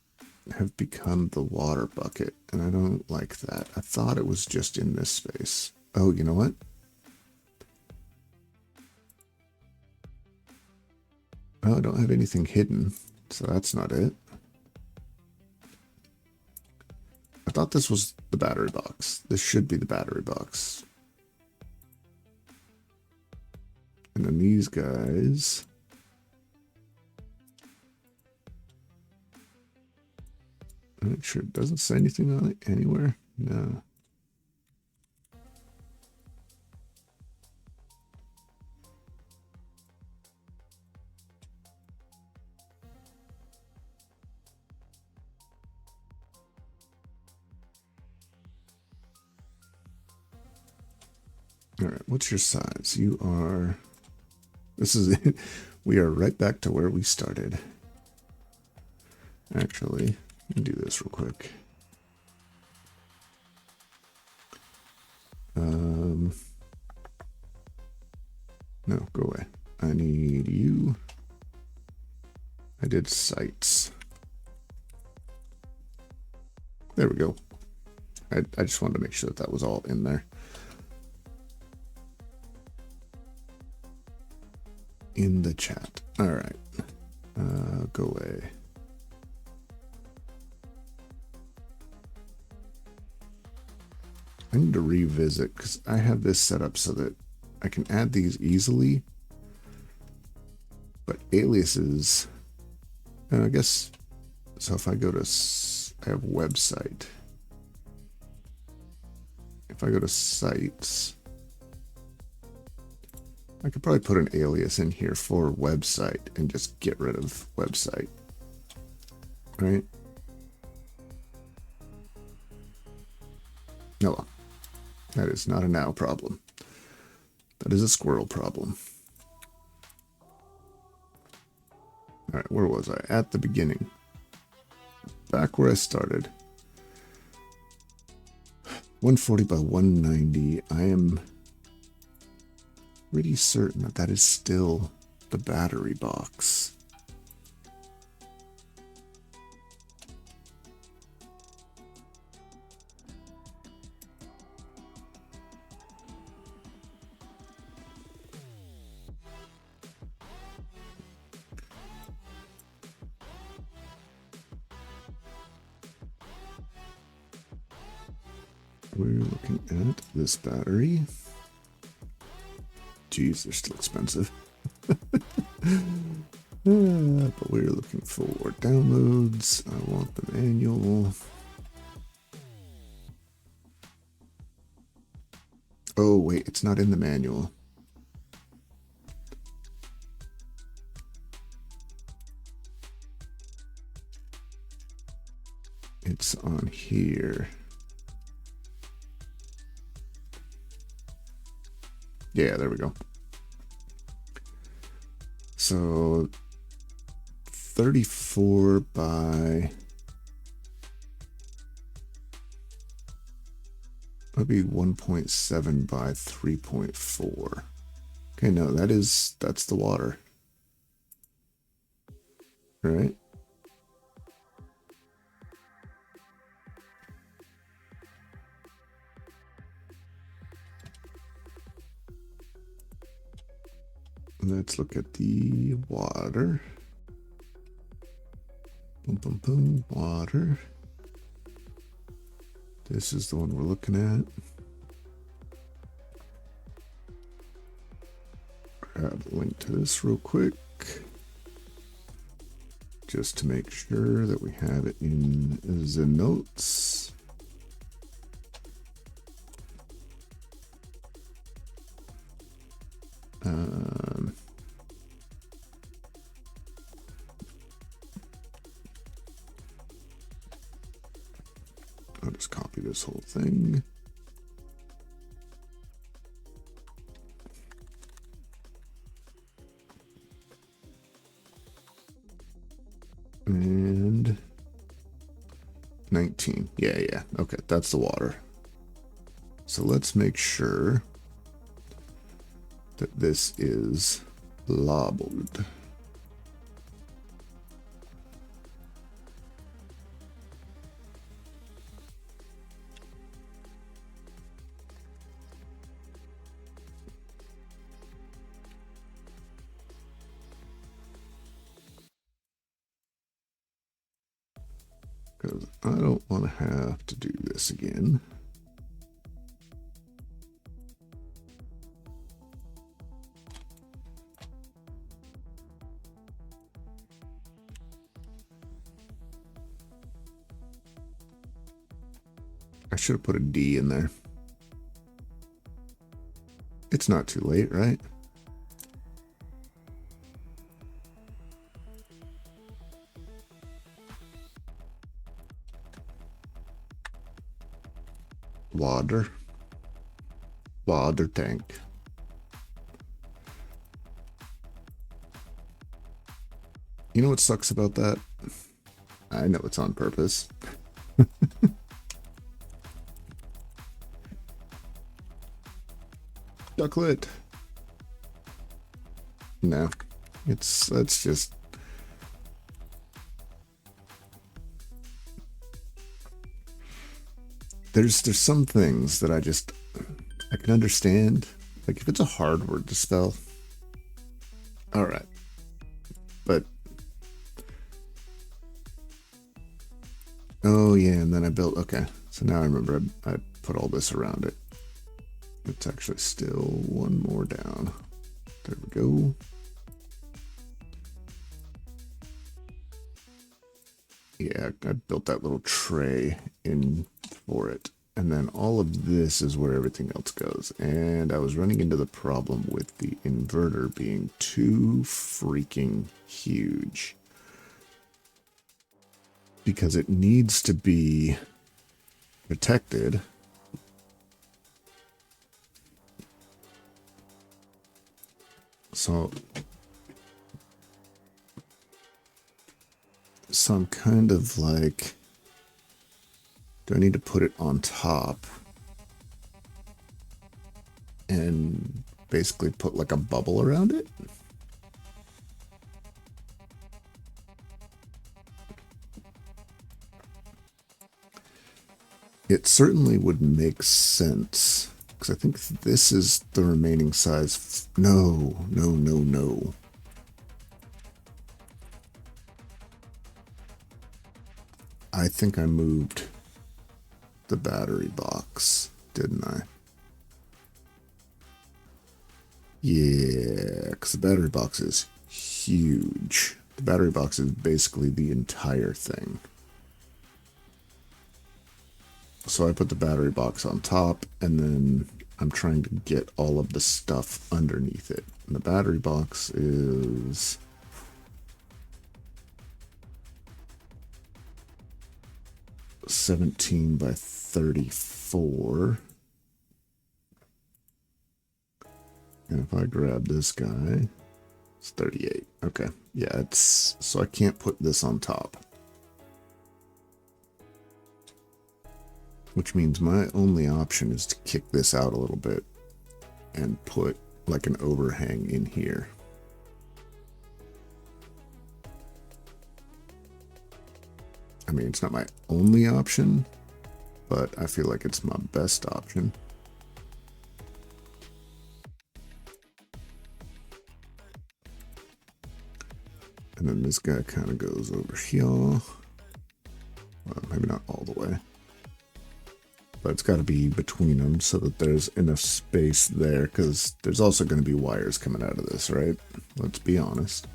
have become the water bucket, and I don't like that. I thought it was just in this space. Oh, you know what? Oh, I don't have anything hidden, so that's not it. I thought this was the battery box. This should be the battery box. And then these guys. I'm not sure. It doesn't say anything on it anywhere. No. All right, what's your size? You are, this is it. We are right back to where we started. Actually, let me do this real quick. No, go away. I need you. I did sites. There we go. I just wanted to make sure that that was all in there. In the chat. All right. Go away. I need to revisit because I have this set up so that I can add these easily. But aliases, and I guess, so if I go to, I have website. If I go to sites, I could probably put an alias in here for website and just get rid of website, right? No, that is not a now problem. That is a squirrel problem. All right, where was I? At the beginning. Back where I started. 140 by 190. I am pretty certain that that is still the battery box. We're looking at this battery. Geez, they're still expensive. But we're looking for downloads. I want the manual. Oh, wait, it's not in the manual. It's on here. Yeah, there we go. So 34 by maybe 1.7 by 3.4. Okay, no, that's the water. Right? Let's look at the water. Boom, boom, boom. Water. This is the one we're looking at. Grab a link to this real quick, just to make sure that we have it in the notes. I'll just copy this whole thing. And 19. Yeah. Okay, that's the water. So let's make sure that this is labeled. Because I don't want to have to do this again. I should have put a D in there. It's not too late, right? Water tank. You know what sucks about that? I know it's on purpose. Ducklet. No, that's just. There's some things that I can understand. Like if it's a hard word to spell, all right. But oh yeah, and then I built. Okay, so now I remember I put all this around it. It's actually still one more down. There we go. Yeah, I built that little tray in for it. And then all of this is where everything else goes. And I was running into the problem with the inverter being too freaking huge. Because it needs to be protected. So I'm kind of like, do I need to put it on top and basically put like a bubble around it? It certainly would make sense, because I think this is the remaining size. No. I think I moved the battery box, didn't I? Yeah, because the battery box is huge. The battery box is basically the entire thing. So I put the battery box on top, and then I'm trying to get all of the stuff underneath it. And the battery box is 17 by 34. And if I grab this guy, it's 38. Okay. Yeah, so I can't put this on top. Which means my only option is to kick this out a little bit and put like an overhang in here. I mean, it's not my only option, but I feel like it's my best option. And And then this guy kind of goes over here. Well, maybe not all the way. But it's got to be between them so that there's enough space there, because there's also going to be wires coming out of this, right? Let's be honest.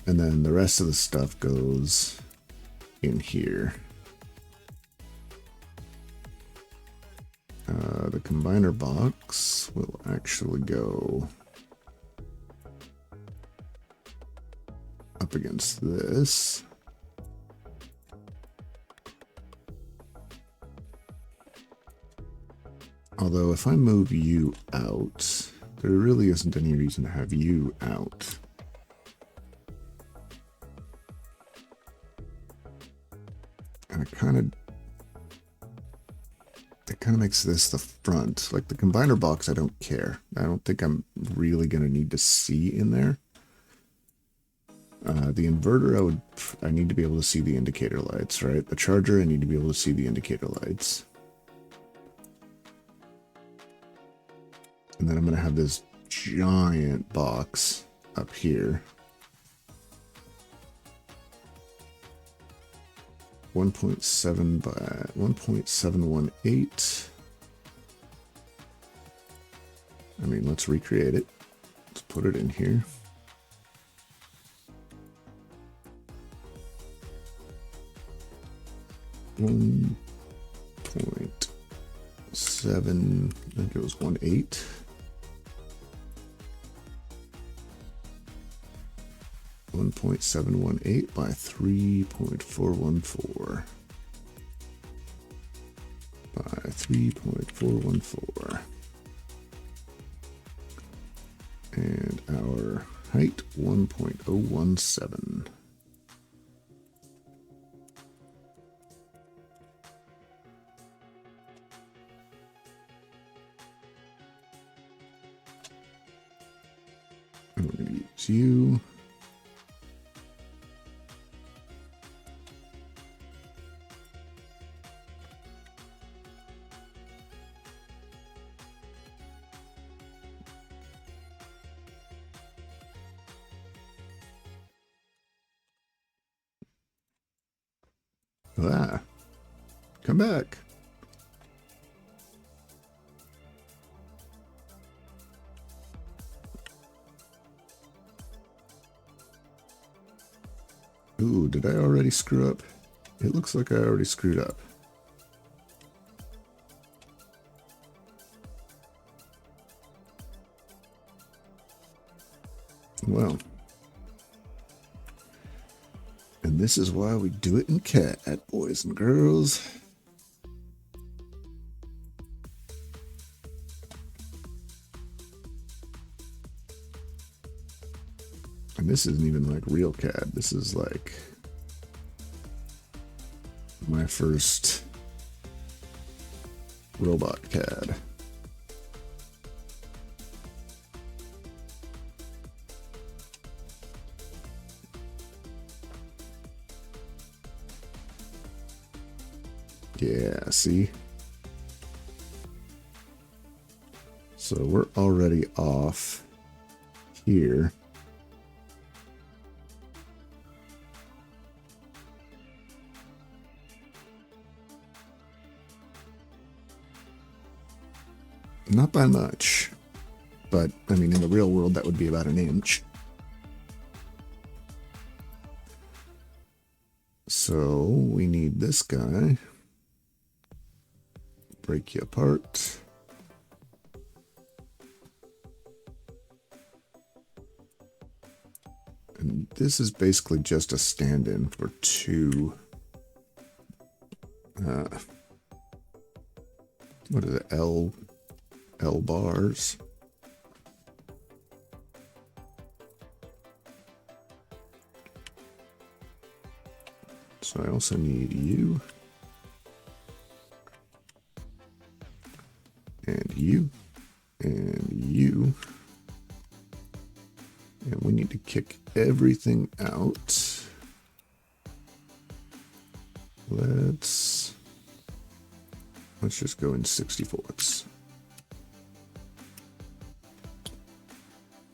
And then the rest of the stuff goes in here. The combiner box will actually go up against this. Although if I move you out, there really isn't any reason to have you out. And it kind of makes this the front. Like the combiner box, I don't care. I don't think I'm really going to need to see in there. The inverter, I need to be able to see the indicator lights, right? The charger, I need to be able to see the indicator lights. And then I'm going to have this giant box up here. 1.7 by 1.718. I mean, let's recreate it. Let's put it in here. One point seven. I think it was 1.8. 1.718 by 3.414 by 3.414, and our height 1.017. And we're going to use you. Ah, come back. Ooh, did I already screw up? It looks like I already screwed up. Well. And this is why we do it in CAD, boys and girls. And this isn't even like real CAD. This is like my first robot CAD. Yeah, see? So we're already off here. Not by much, but I mean, in the real world, that would be about 1 inch. So we need this guy. Break you apart. And this is basically just a stand-in for two, what is it, L bars. So I also need you. And you. And you. And we need to kick everything out. Let's just go in 64ths.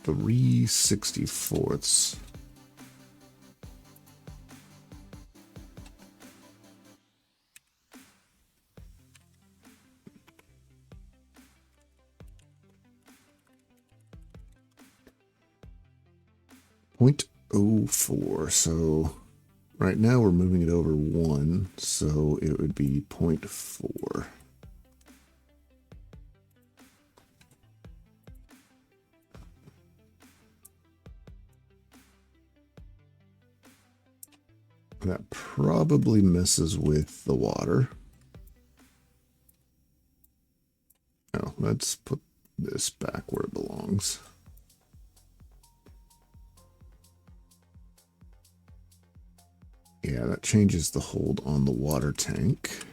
3 64ths. 0.04. So right now we're moving it over 1, so it would be 0.4. That probably messes with the water. Oh, let's put this back where it belongs. Yeah, that changes the hold on the water tank.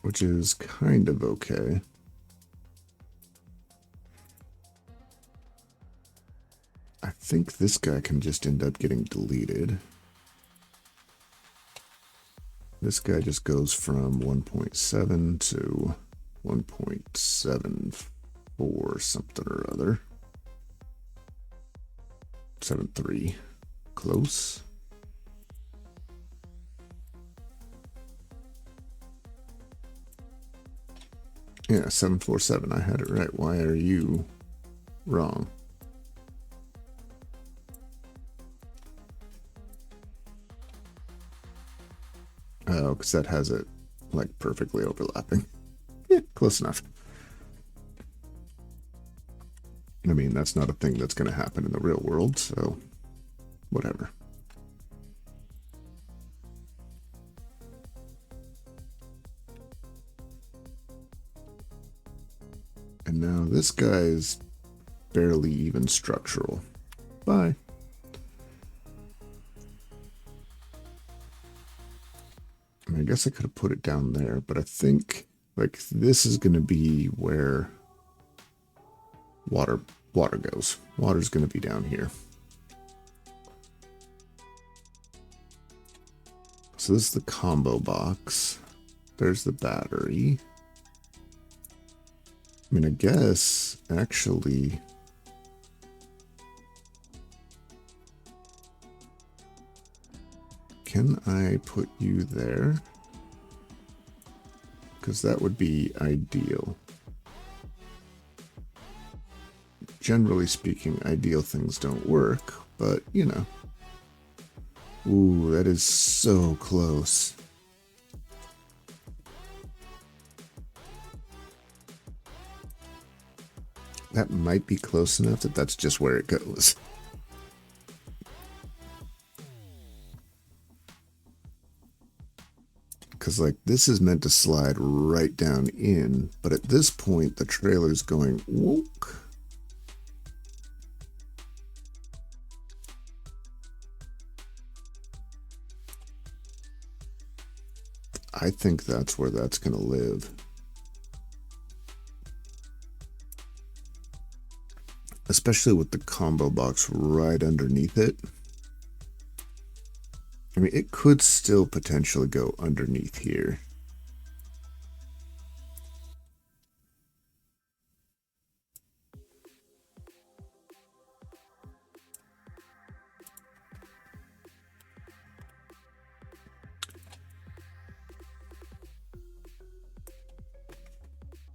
Which is kind of okay. I think this guy can just end up getting deleted. This guy just goes from 1.7 to 1.74 something or other. 7.3. Close. Yeah, 747. I had it right. Why are you wrong? Oh, because that has it like perfectly overlapping. Yeah, close enough. I mean, that's not a thing that's going to happen in the real world, so whatever. And now this guy is barely even structural. Bye. I mean, I guess I could have put it down there, but I think like this is going to be where water goes. Water's going to be down here. So this is the combo box. There's the battery. I mean, I guess actually can I put you there? Because that would be ideal. Generally speaking, ideal things don't work, but you know. Ooh, that is so close. That might be close enough that that's just where it goes. Because like this is meant to slide right down in, but at this point the trailer's going woke. I think that's where that's going to live. Especially with the combo box right underneath it. I mean, it could still potentially go underneath here.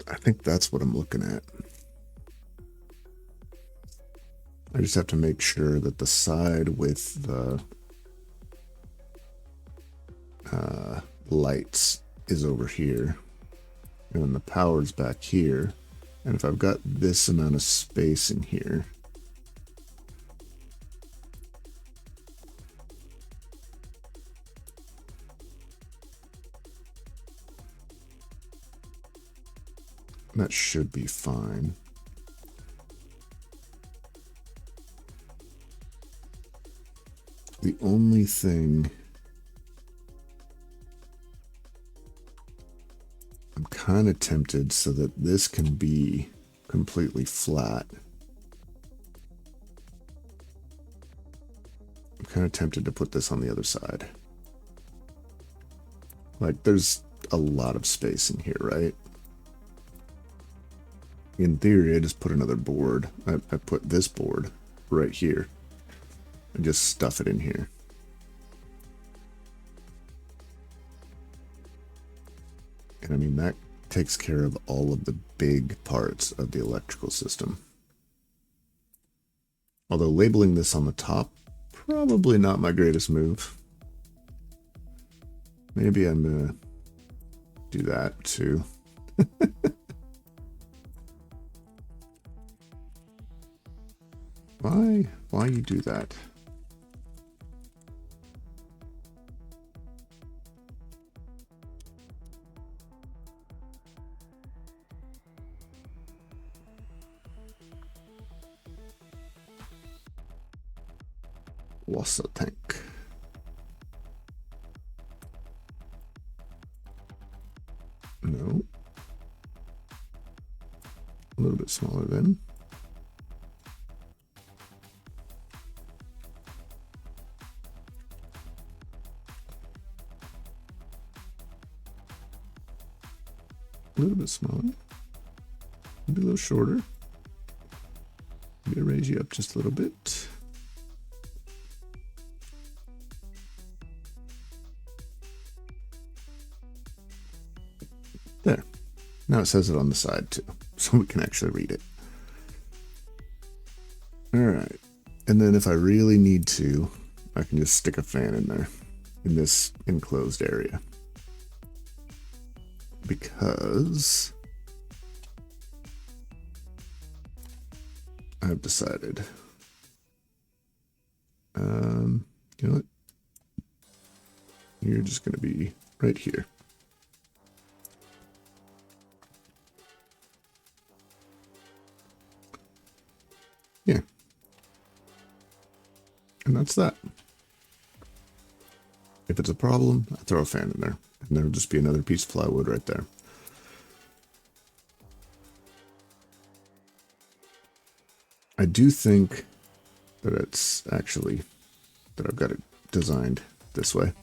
I think that's what I'm looking at. I just have to make sure that the side with the lights is over here. And then the power's back here. And if I've got this amount of space in here, that should be fine. The only thing I'm kind of tempted so that this can be completely flat. I'm kind of tempted to put this on the other side. Like there's a lot of space in here, right? In theory, I just put another board. I put this board right here and just stuff it in here. And I mean, that takes care of all of the big parts of the electrical system. Although labeling this on the top, probably not my greatest move. Maybe I'm gonna do that too. Why you do that? Wasser tank. No. A little bit smaller then. A little bit smaller. Maybe a little shorter. Maybe raise you up just a little bit. There. Now it says it on the side too, so we can actually read it. All right. And then if I really need to, I can just stick a fan in there in this enclosed area. Because I've decided, you know what? You're just going to be right here. Yeah. And that's that. If it's a problem, I throw a fan in there. And there'll just be another piece of plywood right there. I do think that it's actually, that I've got it designed this way.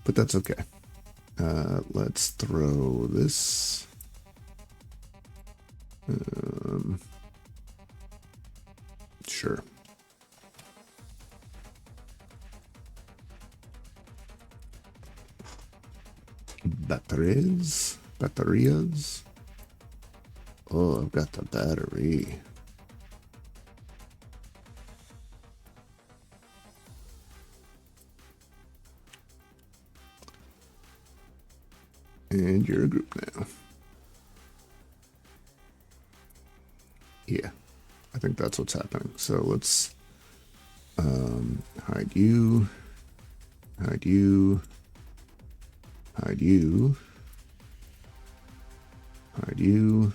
But that's okay. Let's throw this. Sure. Batteries. Oh, I've got the battery. And you're a group now. Yeah, I think that's what's happening. So let's hide you, hide you, hide you, hide you.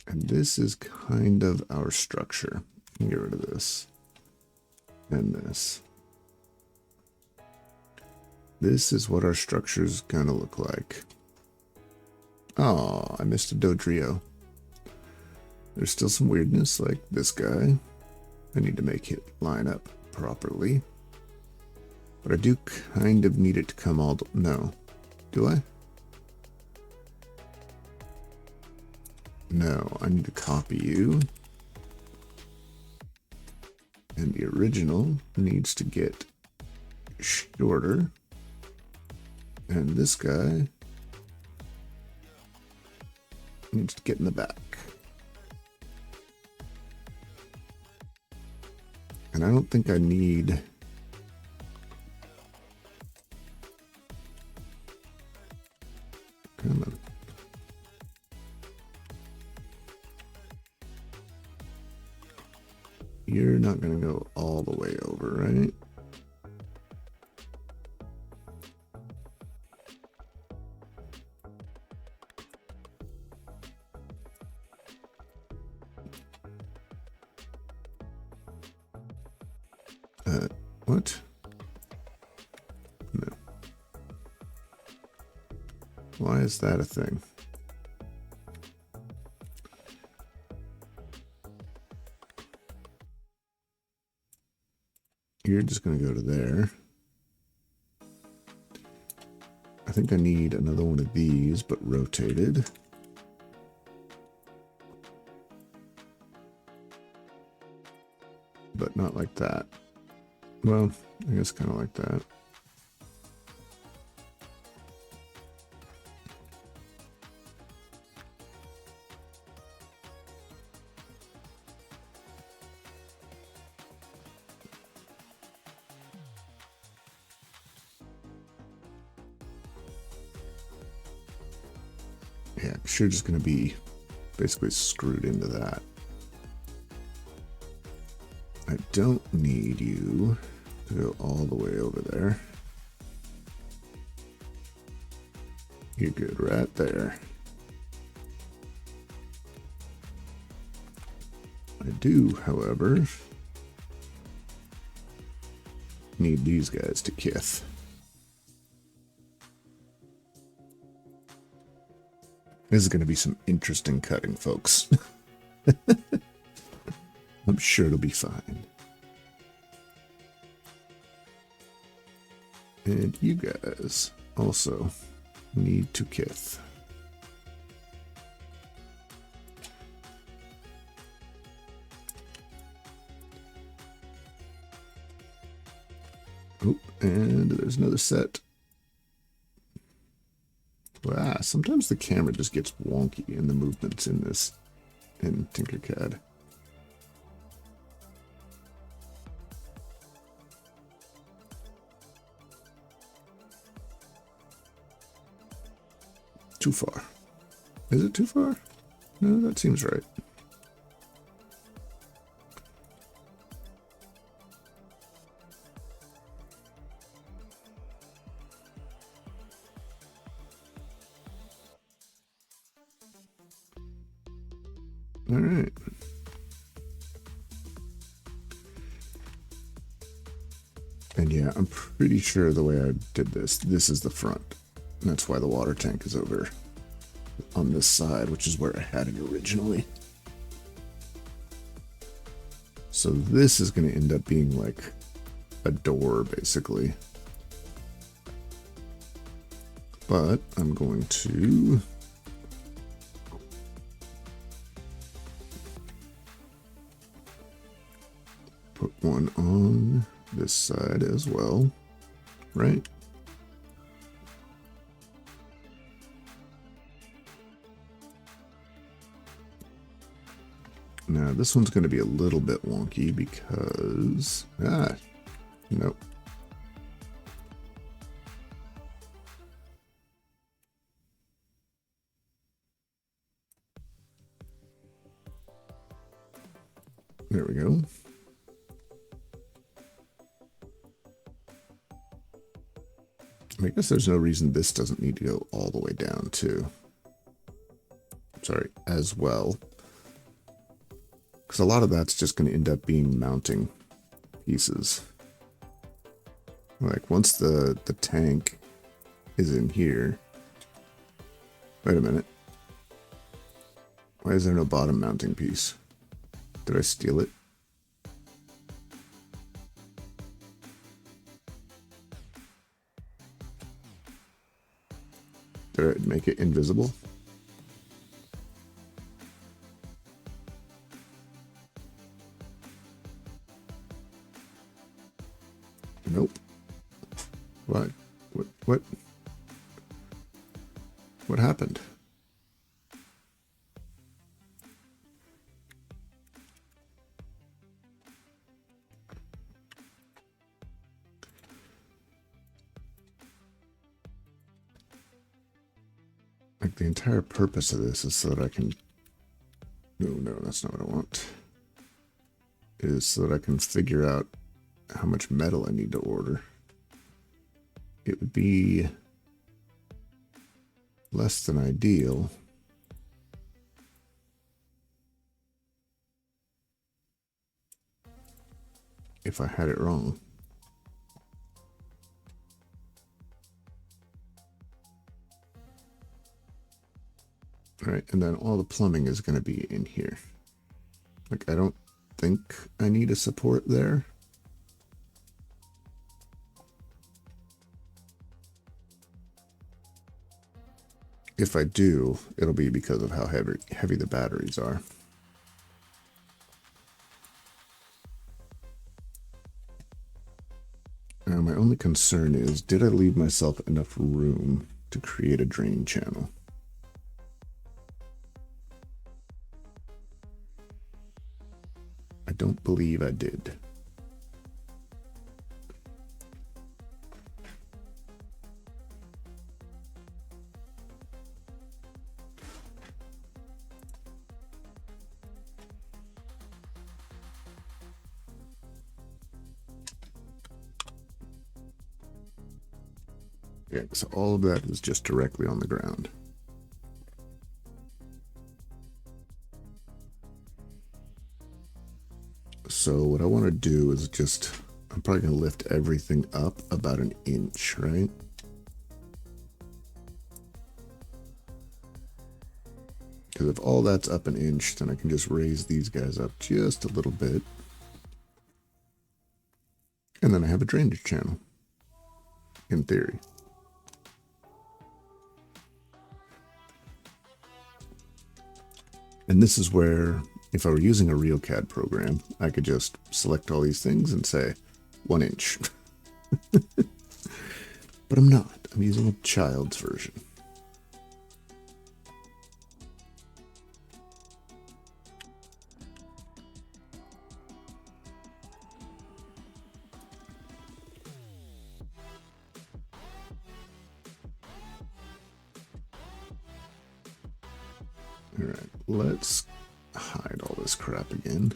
And this is kind of our structure. Get rid of this and this. This is what our structure is going to look like. Oh, I missed a Dodrio. There's still some weirdness like this guy. I need to make it line up properly. But I do kind of need it to come all... No. Do I? No, I need to copy you. And the original needs to get shorter. And this guy needs to get in the back. And I don't think I need... Come on. You're not going to go all the way over, right? What? No. Why is that a thing? You're just going to go to there. I think I need another one of these, but rotated. But but not like that. Well, I guess kind of like that. Yeah, I'm sure just going to be basically screwed into that. I don't need you to go all the way over there. You're good right there. I do, however, need these guys to kith. This is going to be some interesting cutting, folks. I'm sure it'll be fine. And you guys also need to kith. Oh, and there's another set. Wow, sometimes the camera just gets wonky in the movements in this, in Tinkercad. Too far. Is it too far? No, that seems right. All right. And yeah, I'm pretty sure the way I did this is the front. And that's why the water tank is over on this side, which is where I had it originally. So this is going to end up being like a door, basically. But I'm going to put one on this side as well, right? Now this one's going to be a little bit wonky because, nope. There we go. I guess there's no reason this doesn't need to go all the way down too. Sorry, as well. Because a lot of that's just going to end up being mounting pieces. Like once the tank is in here. Wait a minute. Why is there no bottom mounting piece? Did I steal it? Did I make it invisible? Nope. What? What happened? Like the entire purpose of this is so that I can... No, that's not what I want. Is so that I can figure out how much metal I need to order. It would be less than ideal if I had it wrong. All right, and then all the plumbing is going to be in here. Like, I don't think I need a support there. If I do, it'll be because of how heavy the batteries are. concern is, did I leave myself enough room to create a drain channel? I don't believe I did. Yeah, so all of that is just directly on the ground. So what I want to do is just, I'm probably going to lift everything up about an inch, right? Because if all that's up an inch, then I can just raise these guys up just a little bit. And then I have a drainage channel, in theory. And this is where, if I were using a real CAD program, I could just select all these things and say 1 inch. But I'm not. I'm using a child's version. All right, let's hide all this crap again.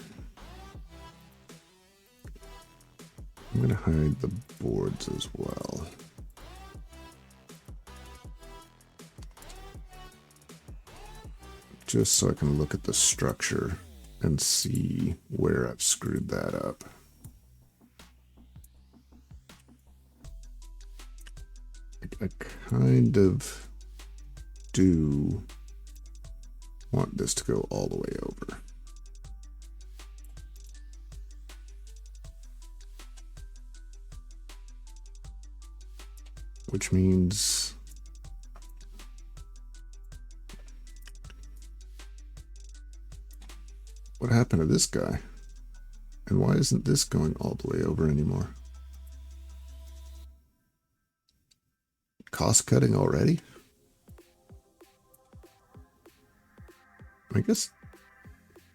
I'm going to hide the boards as well. Just so I can look at the structure and see where I've screwed that up. I kind of do want this to go all the way over. Which means what happened to this guy? And why isn't this going all the way over anymore? Cost cutting already? I guess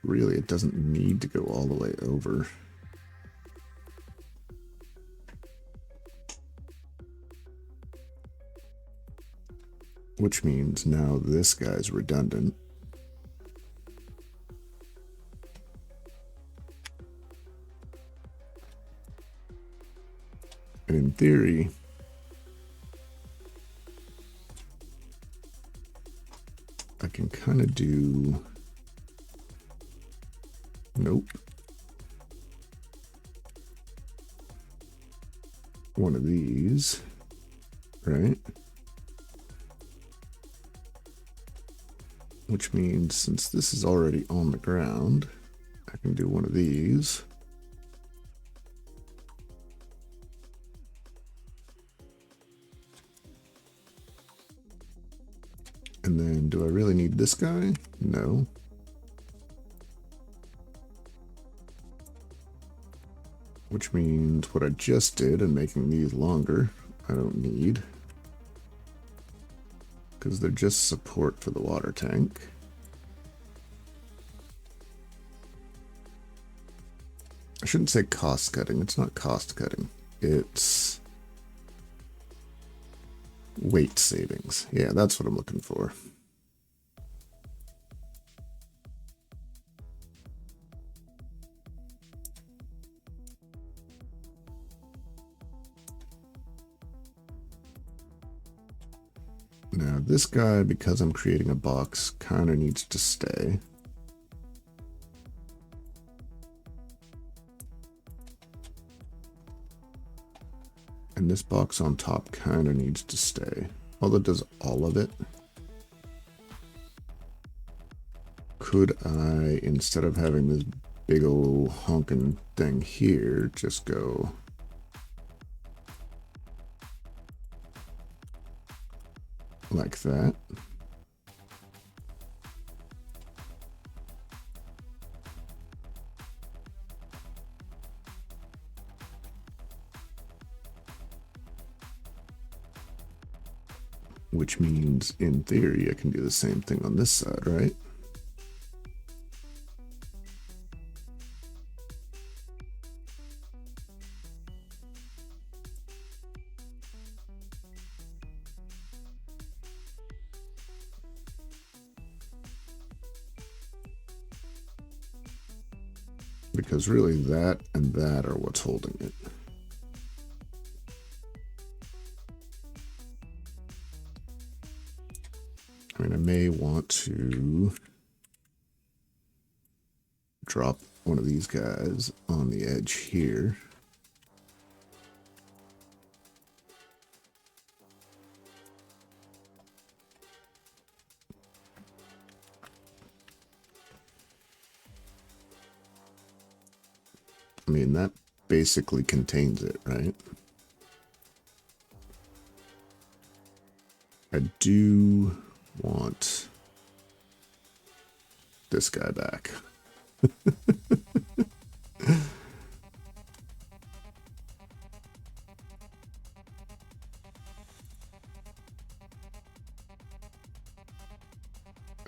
really it doesn't need to go all the way over. Which means now this guy's redundant. And in theory, I can kind of do, nope. One of these, right? Which means since this is already on the ground, I can do one of these. And then do I really need this guy? No. Which means what I just did and making these longer, I don't need. Because they're just support for the water tank. I shouldn't say cost cutting. It's not cost cutting. It's weight savings. Yeah, that's what I'm looking for. Now this guy, because I'm creating a box, kind of needs to stay. And this box on top kind of needs to stay. Although it does all of it. Could I, instead of having this big old honking thing here, just go like that? which means in theory I can do the same thing on this side, right? Because really that and that are what's holding it. I mean, I may want to drop one of these guys on the edge here. I mean, that basically contains it, right? I do want this guy back. I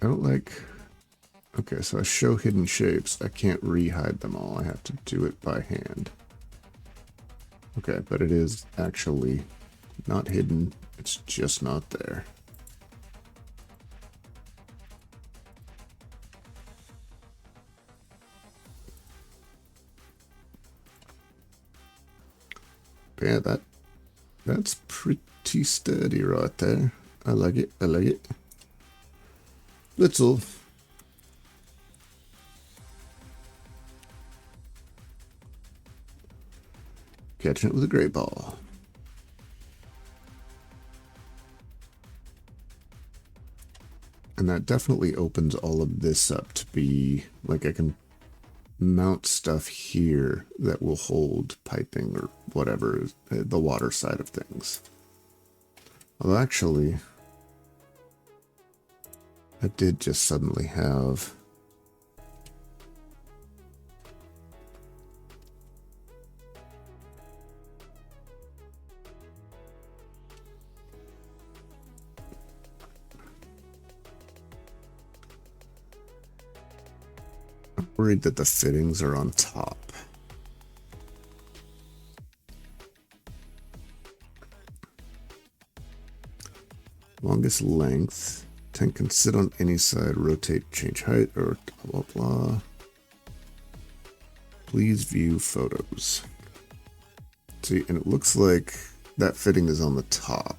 don't like... Okay, so I show hidden shapes. I can't re-hide them all. I have to do it by hand. Okay, but it is actually not hidden. It's just not there. But yeah, that's pretty sturdy right there. I like it. I like it. Little. Catching it with a great ball. And that definitely opens all of this up to be like I can mount stuff here that will hold piping or whatever, the water side of things. Well, actually, I did just suddenly have worried that the fittings are on top. Longest length. Tank can sit on any side, rotate, change height, or blah, blah, blah. Please view photos. See, and it looks like that fitting is on the top.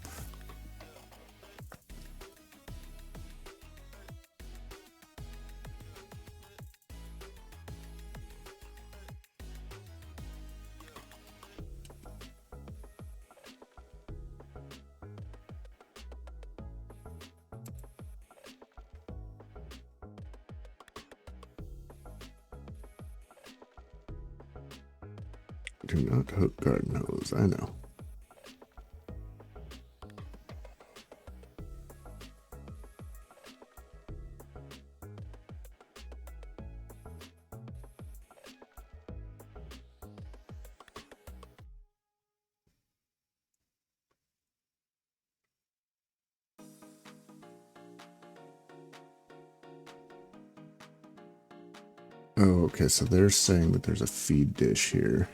Do not hook garden hose, I know. Oh, okay, so they're saying that there's a feed dish here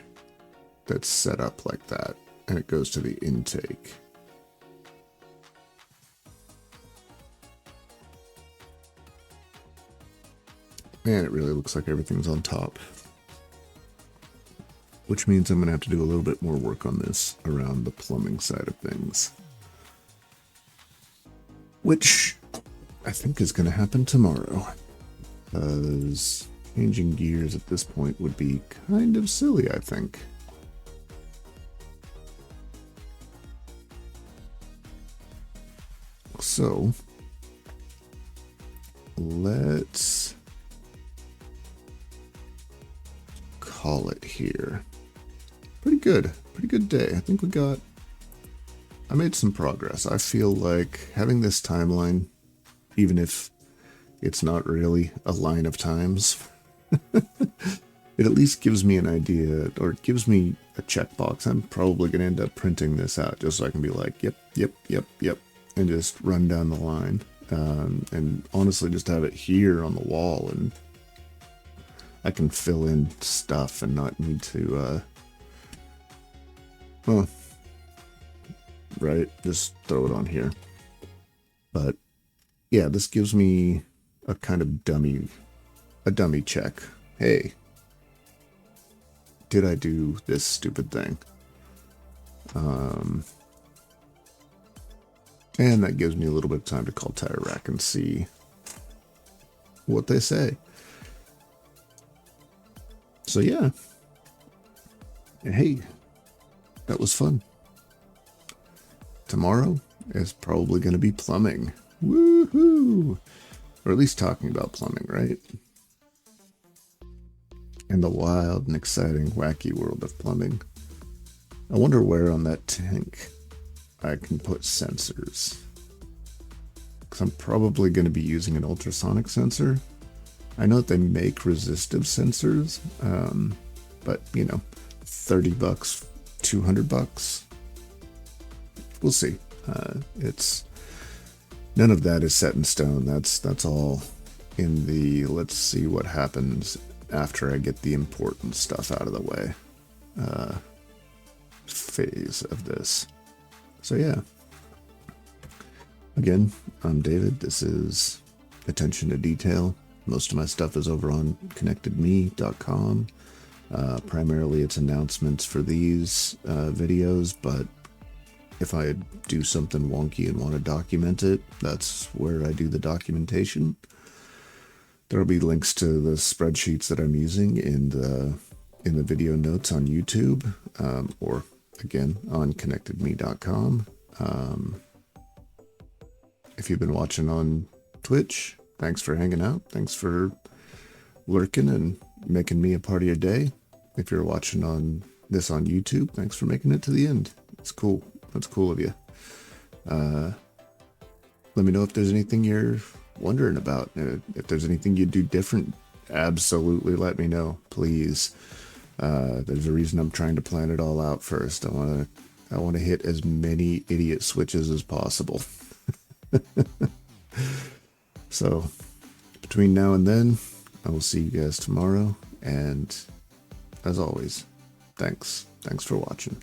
that's set up like that, and it goes to the intake. Man, it really looks like everything's on top. Which means I'm going to have to do a little bit more work on this around the plumbing side of things. Which I think is going to happen tomorrow. Because changing gears at this point would be kind of silly, I think. So, let's call it here. Pretty good day. I think I made some progress. I feel like having this timeline, even if it's not really a line of times, it at least gives me an idea, or it gives me a checkbox. I'm probably going to end up printing this out just so I can be like, yep, and just run down the line. And honestly, just have it here on the wall, and I can fill in stuff and not need to, well, right, just throw it on here. But yeah, this gives me a kind of dummy check. Hey, did I do this stupid thing? And that gives me a little bit of time to call Tire Rack and see what they say. So yeah. And hey, that was fun. Tomorrow is probably going to be plumbing. Woohoo! Or at least talking about plumbing, right? In the wild and exciting, wacky world of plumbing. I wonder where on that tank I can put sensors. Because I'm probably going to be using an ultrasonic sensor. I know that they make resistive sensors, but, you know, $30, $200. We'll see. It's none of that is set in stone. That's all in the let's see what happens after I get the important stuff out of the way phase of this. So yeah. Again, I'm David. This is Attention to Detail. Most of my stuff is over on connectedme.com. Primarily it's announcements for these videos, but if I do something wonky and want to document it, that's where I do the documentation. There'll be links to the spreadsheets that I'm using in the video notes on YouTube, or again on connectedme.com. If you've been watching on Twitch, thanks for hanging out. Thanks for lurking and making me a part of your day. If you're watching on YouTube, thanks for making it to the end. It's cool. That's cool of you. Let me know if there's anything you're wondering about. If there's anything you'd do different, absolutely let me know, please. There's a reason I'm trying to plan it all out first. I want to hit as many idiot switches as possible. So, between now and then, I will see you guys tomorrow. And as always, thanks. Thanks for watching.